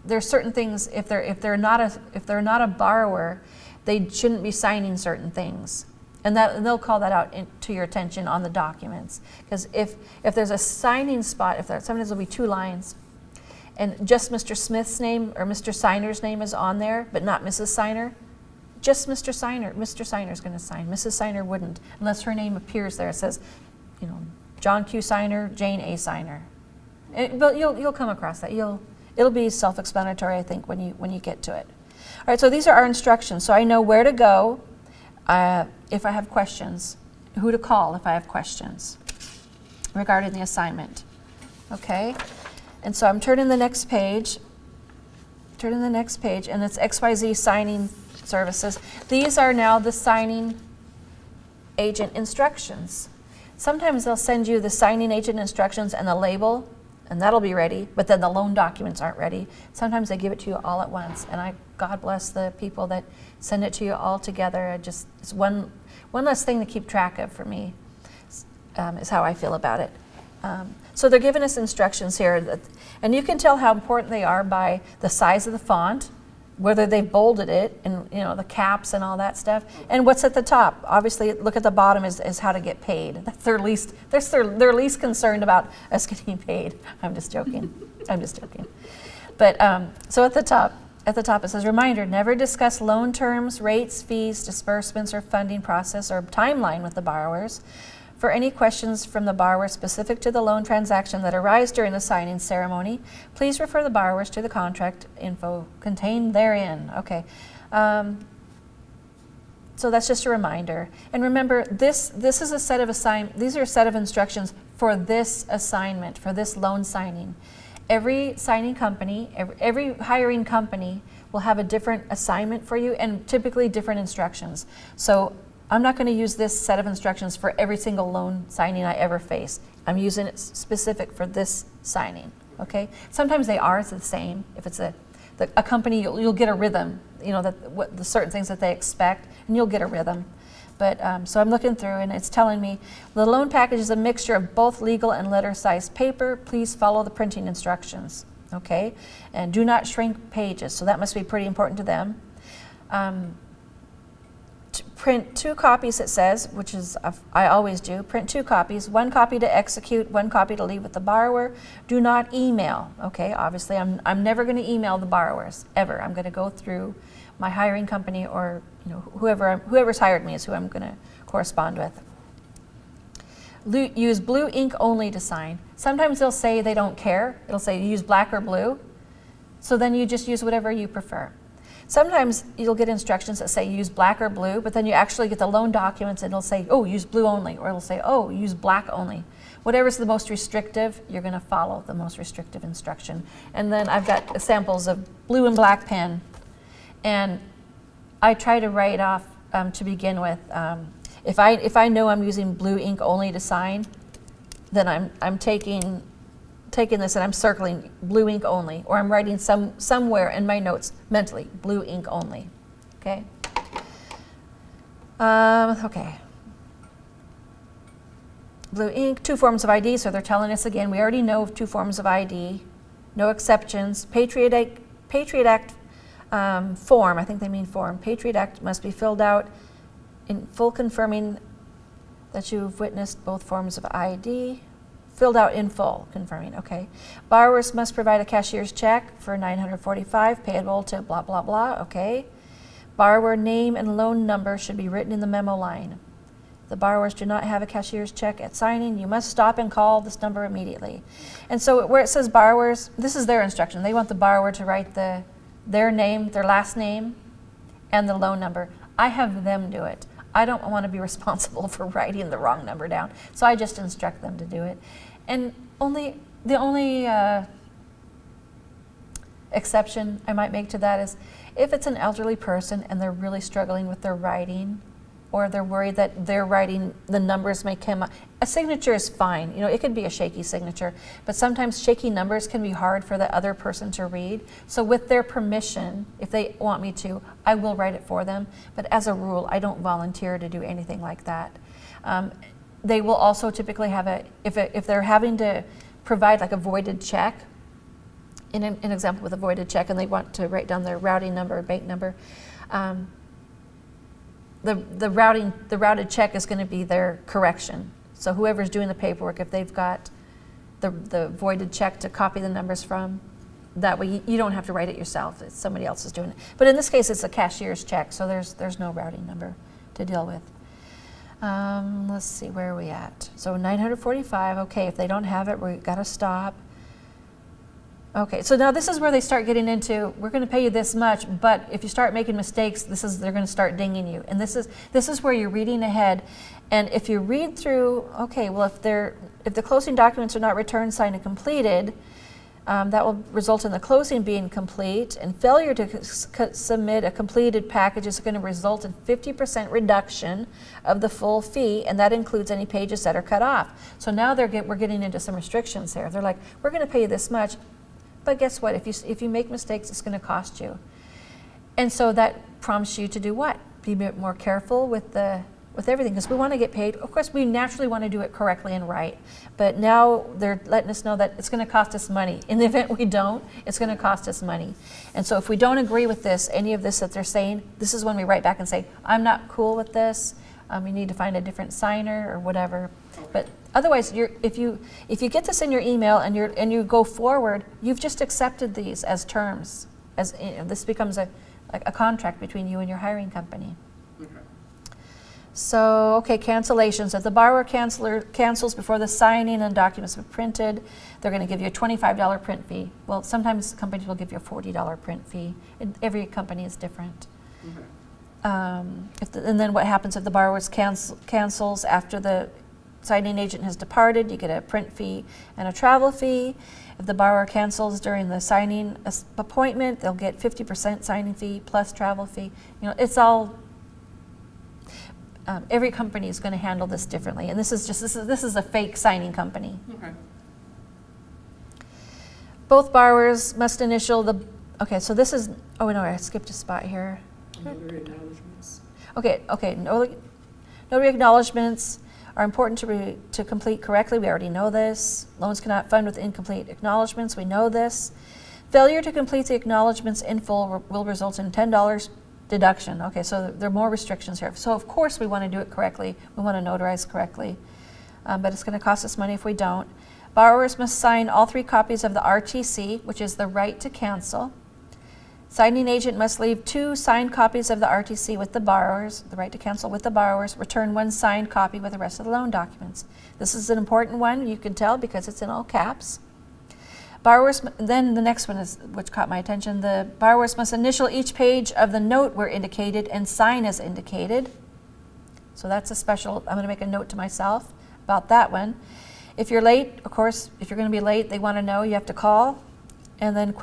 there's certain things if they're not a borrower, they shouldn't be signing certain things. And they'll call that out to your attention on the documents. Because if there's a signing spot, sometimes there'll be 2 lines, and just Mr. Smith's name or Mr. Signer's name is on there, but not Mrs. Signer, just Mr. Signer. Mr. Signer's going to sign. Mrs. Signer wouldn't, unless her name appears there. It says, John Q. Signer, Jane A. Signer. But you'll come across that. It'll be self-explanatory, I think, when you get to it. All right. So these are our instructions. So I know where to go. If I have questions, who to call if I have questions regarding the assignment. Okay, and so I'm turning the next page, and it's XYZ signing services. These are now the signing agent instructions. Sometimes they'll send you the signing agent instructions and the label, and that'll be ready, but then the loan documents aren't ready. Sometimes they give it to you all at once, and God bless the people that send it to you all together. It's one less thing to keep track of for me, is how I feel about it. So they're giving us instructions here, and you can tell how important they are by the size of the font, whether they've bolded it, and the caps and all that stuff, and what's at the top. Obviously, look at the bottom is how to get paid. That's they're least concerned about us getting paid. I'm just joking. But so at the top it says, reminder, never discuss loan terms, rates, fees, disbursements, or funding process or timeline with the borrowers. For any questions from the borrower specific to the loan transaction that arise during the signing ceremony, please refer the borrowers to the contract info contained therein. Okay. So that's just a reminder. And remember, this is a set of these are a set of instructions for this assignment, for this loan signing. Every signing company, every hiring company will have a different assignment for you, and typically different instructions. So I'm not going to use this set of instructions for every single loan signing I ever face. I'm using it specific for this signing, okay? Sometimes they are the same. If it's a company, you'll get a rhythm, the certain things that they expect, and you'll get a rhythm. But so I'm looking through, and it's telling me the loan package is a mixture of both legal and letter-sized paper. Please follow the printing instructions, okay? And do not shrink pages, so that must be pretty important to them. print 2 copies, it says, which is, I always do, print 2 copies, 1 copy to execute, 1 copy to leave with the borrower. Do not email. Okay, obviously I'm never going to email the borrowers, ever. I'm going to go through my hiring company, or whoever's hired me is who I'm going to correspond with. Use blue ink only to sign. Sometimes they'll say they don't care. It'll say use black or blue. So then you just use whatever you prefer. Sometimes you'll get instructions that say use black or blue, but then you actually get the loan documents and it'll say, oh, use blue only, or it'll say, oh, use black only. Whatever's the most restrictive, you're going to follow the most restrictive instruction. And then I've got samples of blue and black pen, and I try to write off to begin with. If I know I'm using blue ink only to sign, then I'm taking this and I'm circling blue ink only, or I'm writing somewhere in my notes mentally blue ink only. Okay. Okay. Blue ink, 2 forms of ID. So they're telling us again, we already know 2 forms of ID, no exceptions. Patriot Act form, I think they mean form. Patriot Act must be filled out in full, confirming that you've witnessed both forms of ID. Filled out in full, confirming, okay. Borrowers must provide a cashier's check for $945, payable to blah, blah, blah, okay. Borrower name and loan number should be written in the memo line. If the borrowers do not have a cashier's check at signing, you must stop and call this number immediately. And so where it says borrowers, this is their instruction. They want the borrower to write their name, their last name, and the loan number. I have them do it. I don't want to be responsible for writing the wrong number down, so I just instruct them to do it. And the only exception I might make to that is if it's an elderly person and they're really struggling with their writing, or they're worried that their writing, the numbers may come up. A signature is fine. It could be a shaky signature, but sometimes shaky numbers can be hard for the other person to read. So with their permission, if they want me to, I will write it for them. But as a rule, I don't volunteer to do anything like that. They will also typically have if they're having to provide like a voided check, in an example with a voided check, and they want to write down their routing number or bank number, the routed check is going to be their correction. So whoever's doing the paperwork, if they've got the voided check to copy the numbers from, that way you don't have to write it yourself. It's somebody else is doing it. But in this case, it's a cashier's check, so there's no routing number to deal with. Let's see, where are we at? So 945. Okay, if they don't have it, we've got to stop. Okay, so now this is where they start getting into, we're going to pay you this much, but if you start making mistakes, they're going to start dinging you. And this is where you're reading ahead. And if you read through, okay, well, if the closing documents are not returned, signed, and completed, that will result in the closing being complete, and failure to submit a completed package is going to result in 50% reduction of the full fee, and that includes any pages that are cut off. So now we're getting into some restrictions here. They're like, we're going to pay you this much, but guess what? If you make mistakes, it's going to cost you. And so that prompts you to do what? Be a bit more careful with everything, because we want to get paid. Of course, we naturally want to do it correctly and right, but now they're letting us know that it's going to cost us money. In the event we don't, it's going to cost us money. And so if we don't agree with any of this that they're saying, this is when we write back and say, I'm not cool with this. You need to find a different signer or whatever. But otherwise, if you get this in your email and you go forward, you've just accepted these as terms. This becomes a contract between you and your hiring company. Okay. So, okay, cancellations. If the borrower cancels before the signing and documents are printed, they're going to give you a $25 print fee. Well, sometimes companies will give you a $40 print fee. Every company is different. Okay. And then what happens if the borrower cancels after the signing agent has departed? You get a print fee and a travel fee. If the borrower cancels during the signing appointment, they'll get 50% signing fee plus travel fee. It's all. Every company is going to handle this differently, and this is a fake signing company. Okay. Both borrowers must initial the. Okay, so this is. Oh no, I skipped a spot here. Notary acknowledgements. Okay. Notary acknowledgements are important to complete correctly. We already know this. Loans cannot fund with incomplete acknowledgements. We know this. Failure to complete the acknowledgements in full will result in $10 deduction. Okay, so there are more restrictions here. So of course we want to do it correctly. We want to notarize correctly, but it's going to cost us money if we don't. Borrowers must sign all 3 copies of the RTC, which is the right to cancel. Signing agent must leave 2 signed copies of the RTC with the borrowers, the right to cancel with the borrowers, return 1 signed copy with the rest of the loan documents. This is an important one, you can tell because it's in all caps. Borrowers, then the next one is, which caught my attention, the borrowers must initial each page of the note where indicated and sign as indicated. So that's a special, I'm going to make a note to myself about that one. If you're late, of course, if you're going to be late, they want to know, you have to call. And then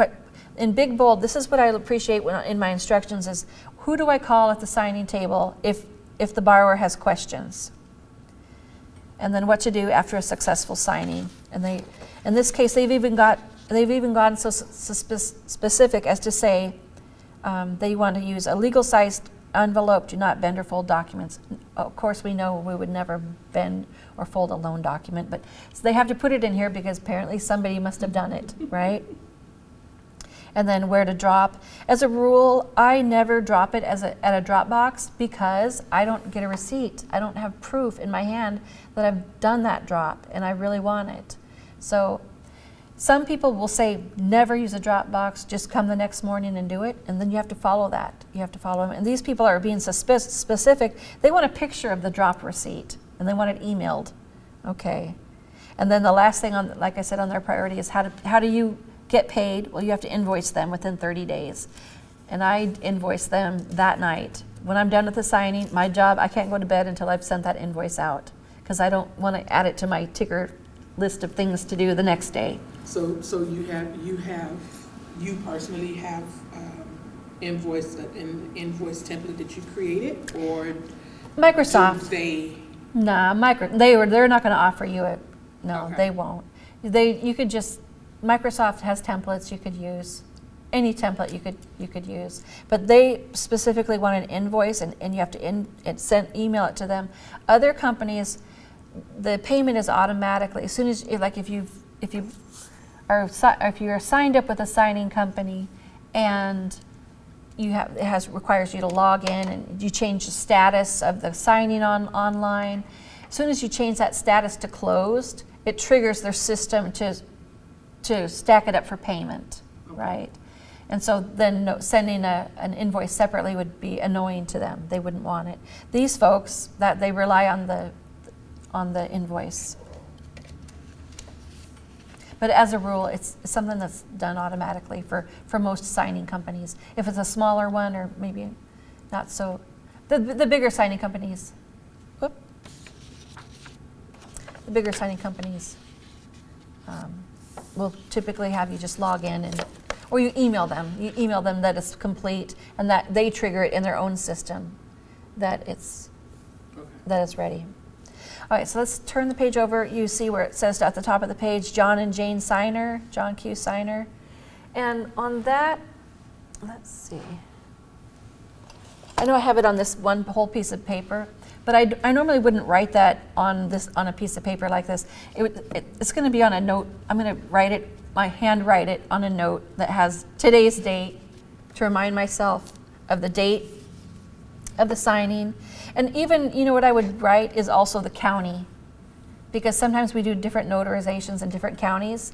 in big bold, this is what I appreciate in my instructions is, who do I call at the signing table if the borrower has questions? And then what to do after a successful signing. And in this case, they've even gone so specific as to say they want to use a legal-sized envelope, do not bend or fold documents. Of course, we know we would never bend or fold a loan document, but so they have to put it in here because apparently somebody must have done it, right? And then where to drop. As a rule, I never drop it at a drop box because I don't get a receipt. I don't have proof in my hand that I've done that drop and I really want it. So some people will say never use a drop box, just come the next morning and do it, and then you have to follow that. You have to follow them. And these people are being specific. They want a picture of the drop receipt and they want it emailed. Okay. And then the last thing on, like I said, on their priority is how do you get paid? Well, you have to invoice them within 30 days. And I invoice them that night. When I'm done with the signing, my job, I can't go to bed until I've sent that invoice out because I don't want to add it to my ticker list of things to do the next day. So you personally have an invoice template that you created, or Microsoft? They're not going to offer you it. No, okay. They won't. You could just, Microsoft has templates you could use. Any template you could use, but they specifically want an invoice, and you have to email it to them. Other companies, the payment is automatically as soon as, like if you are signed up with a signing company, and requires you to log in and you change the status of the signing online. As soon as you change that status to closed, it triggers their system to stack it up for payment, right? And so then sending an invoice separately would be annoying to them. They wouldn't want it. These folks, that they rely on the invoice. But as a rule, it's something that's done automatically for most signing companies. If it's a smaller one, or maybe not so, the bigger signing companies, will typically have you just log in or you email them. You email them that it's complete and that they trigger it in their own system that it's ready. All right, so let's turn the page over. You see where it says at the top of the page, John and Jane Signer, John Q. Signer. And on that, let's see. I know I have it on this one whole piece of paper, but I normally wouldn't write that on a piece of paper like this. It's going to be on a note. I'm going to handwrite it on a note that has today's date to remind myself of the date of the signing. And even, what I would write is also the county, because sometimes we do different notarizations in different counties.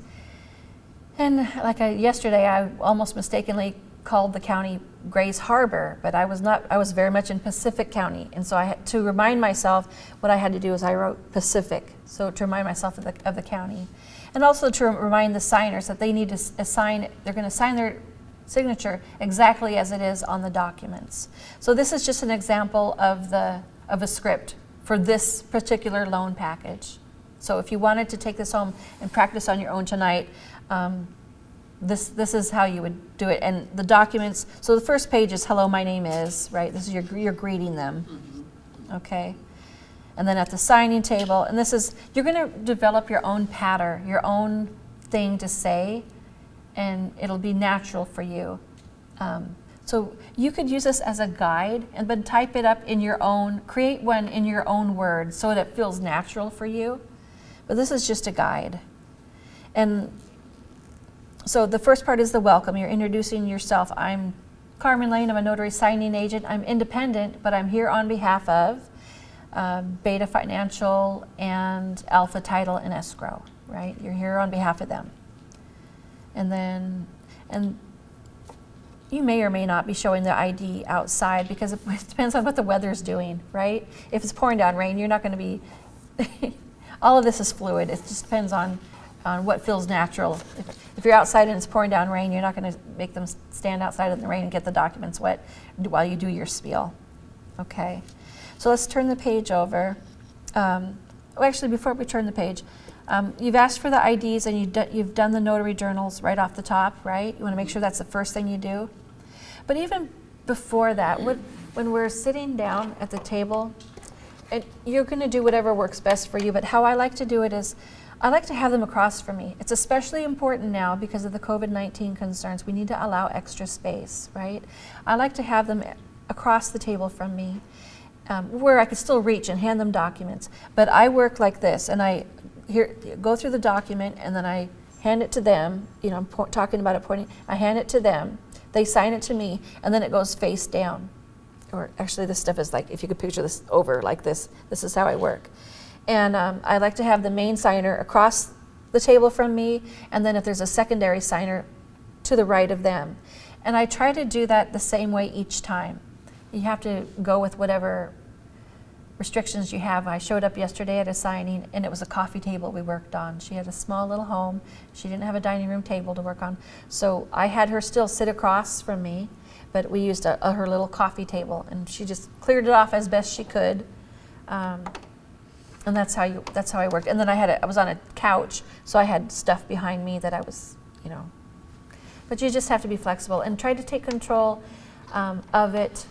And like yesterday, I almost mistakenly called the county Grays Harbor, but I was not. I was very much in Pacific County, and so I had to remind myself. What I had to do is I wrote Pacific, so to remind myself of the county, and also to remind the signers that they need to assign. They're going to sign their signature exactly as it is on the documents. So this is just an example of a script for this particular loan package. So if you wanted to take this home and practice on your own tonight, this is how you would do it. And the documents, so the first page is hello, my name is, right? This is you're greeting them, okay? And then at the signing table, and you're going to develop your own pattern, your own thing to say, and it'll be natural for you. So you could use this as a guide, and then type it up in your own, create one in your own words so that it feels natural for you. But this is just a guide. And so the first part is the welcome. You're introducing yourself. I'm Carmen Lane. I'm a notary signing agent. I'm independent, but I'm here on behalf of Beta Financial and Alpha Title and Escrow, right? You're here on behalf of them. And you may or may not be showing the ID outside because it depends on what the weather's doing, right? If it's pouring down rain, you're not going to be, all of this is fluid. It just depends on what feels natural. If you're outside and it's pouring down rain, you're not going to make them stand outside in the rain and get the documents wet while you do your spiel. Okay, so let's turn the page over. Actually, before we turn the page, you've asked for the IDs and you've done the notary journals right off the top, right? You want to make sure that's the first thing you do. But even before that, when we're sitting down at the table, and you're going to do whatever works best for you, but how I like to do it is I like to have them across from me. It's especially important now because of the COVID-19 concerns. We need to allow extra space, right? I like to have them across the table from me where I could still reach and hand them documents. But I work like this, and I go through the document and then I hand it to them. You know, I'm talking about it pointing. I hand it to them. They sign it to me, and then it goes face down. Or actually, this stuff is like, if you could picture this over like this, this is how I work. And I like to have the main signer across the table from me, and then if there's a secondary signer to the right of them. And I try to do that the same way each time. You have to go with whatever restrictions you have. I showed up yesterday at a signing, and it was a coffee table we worked on. She had a small little home. She didn't have a dining room table to work on. So I had her still sit across from me, but we used her little coffee table, and she just cleared it off as best she could. And that's how I worked. And then I was on a couch, so I had stuff behind me that I was, you know. But you just have to be flexible and try to take control of it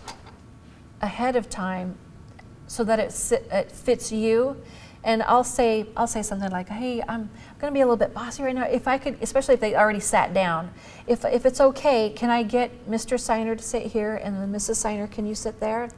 ahead of time, so that it fits you. And I'll say something like, hey, I'm going to be a little bit bossy right now. If I could, especially if they already sat down, if it's okay, can I get Mr. Signer to sit here, and then Mrs. Signer, can you sit there?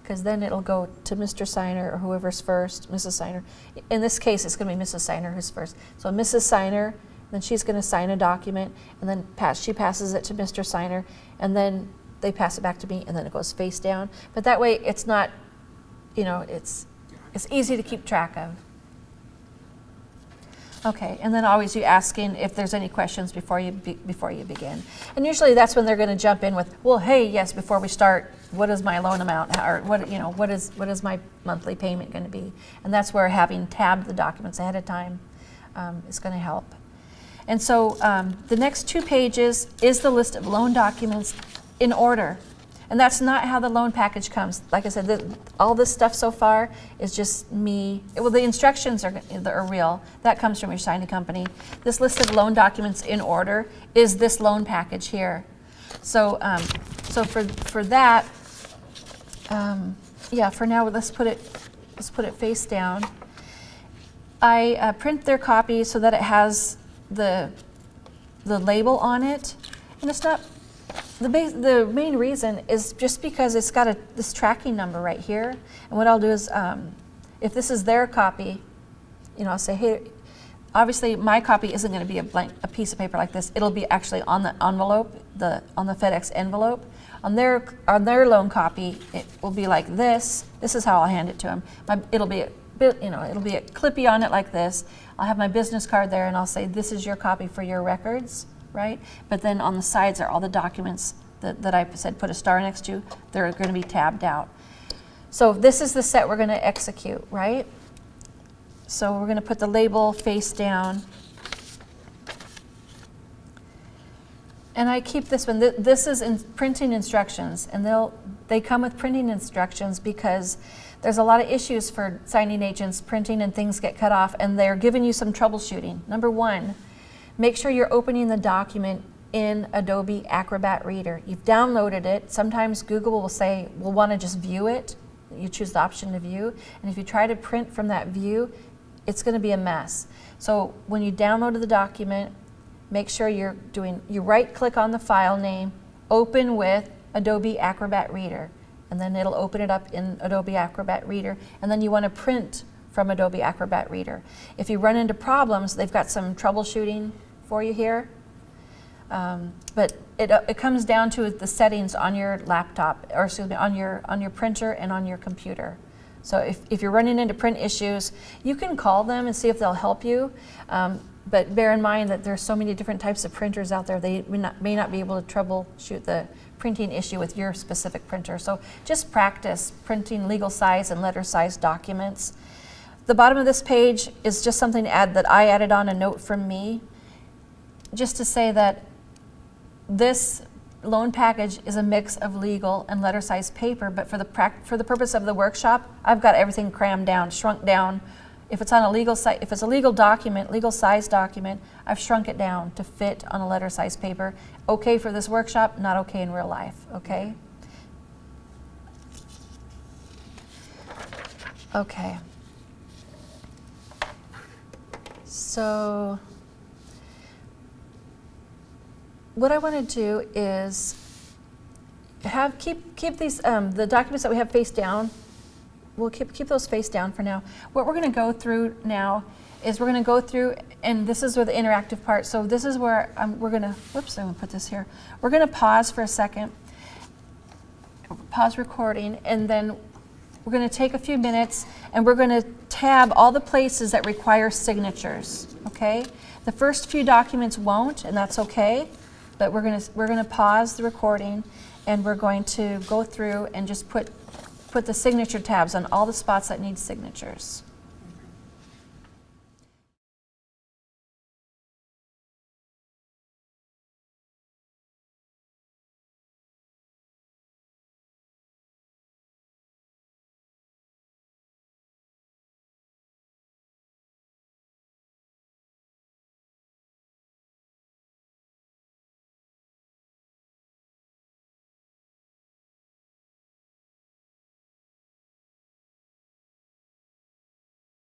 Because then it'll go to Mr. Signer or whoever's first, Mrs. Signer. In this case, it's going to be Mrs. Signer who's first. So Mrs. Signer, then she's going to sign a document, and then she passes it to Mr. Signer, and then they pass it back to me, and then it goes face down. But that way, it's not, you know, it's easy to keep track of. Okay, and then always you asking if there's any questions before you begin. And usually that's when they're going to jump in with, well, hey, yes, before we start, what is my loan amount, or what is my monthly payment going to be? And that's where having tabbed the documents ahead of time is going to help. And so the next 2 pages is the list of loan documents in order. And that's not how the loan package comes. Like I said, all this stuff so far is just me. Well, the instructions are real. That comes from your signing company. This list of loan documents in order is this loan package here. So, for that, yeah. For now, let's put it face down. I print their copy so that it has the label on it, and it's not. The main reason is just because it's got this tracking number right here. And what I'll do is, if this is their copy, you know, I'll say, hey, obviously my copy isn't going to be a piece of paper like this. It'll be actually on the envelope, on the FedEx envelope. On their loan copy, it will be like this. This is how I'll hand it to them. It'll be a clippy on it like this. I'll have my business card there, and I'll say, this is your copy for your records. Right? But then on the sides are all the documents that I said put a star next to. They're going to be tabbed out. So this is the set we're going to execute, right? So we're going to put the label face down. And I keep this one. This is in printing instructions, and they come with printing instructions because there's a lot of issues for signing agents printing, and things get cut off, and they're giving you some troubleshooting. Number 1, make sure you're opening the document in Adobe Acrobat Reader. You've downloaded it. Sometimes Google will say, we'll want to just view it. You choose the option to view. And if you try to print from that view, it's going to be a mess. So when you download the document, make sure you right-click on the file name, open with Adobe Acrobat Reader. And then it'll open it up in Adobe Acrobat Reader. And then you want to print from Adobe Acrobat Reader. If you run into problems, they've got some troubleshooting for you here. But it comes down to the settings on your laptop, or excuse me, on your printer and on your computer. So if you're running into print issues, you can call them and see if they'll help you. But bear in mind that there's so many different types of printers out there, they may not be able to troubleshoot the printing issue with your specific printer. So just practice printing legal size and letter size documents. The bottom of this page is just something to add that I added on, a note from me, just to say that this loan package is a mix of legal and letter size paper, but for the purpose of the workshop, I've got everything crammed down, shrunk down. If it's on a legal site, if it's a legal document, legal size document, I've shrunk it down to fit on a letter size paper. Okay for this workshop, not okay in real life, okay? Okay. So what I want to do is keep these the documents that we have face down. We'll keep those face down for now. What we're going to go through now is we're going to go through, and this is where the interactive part. So this is where we're going to. Whoops! I'm going to put this here. We're going to pause for a second. Pause recording, and then we're going to take a few minutes, and we're going to tab all the places that require signatures. Okay. The first few documents won't, and that's okay. But we're going to pause the recording, and we're going to go through and just put the signature tabs on all the spots that need signatures.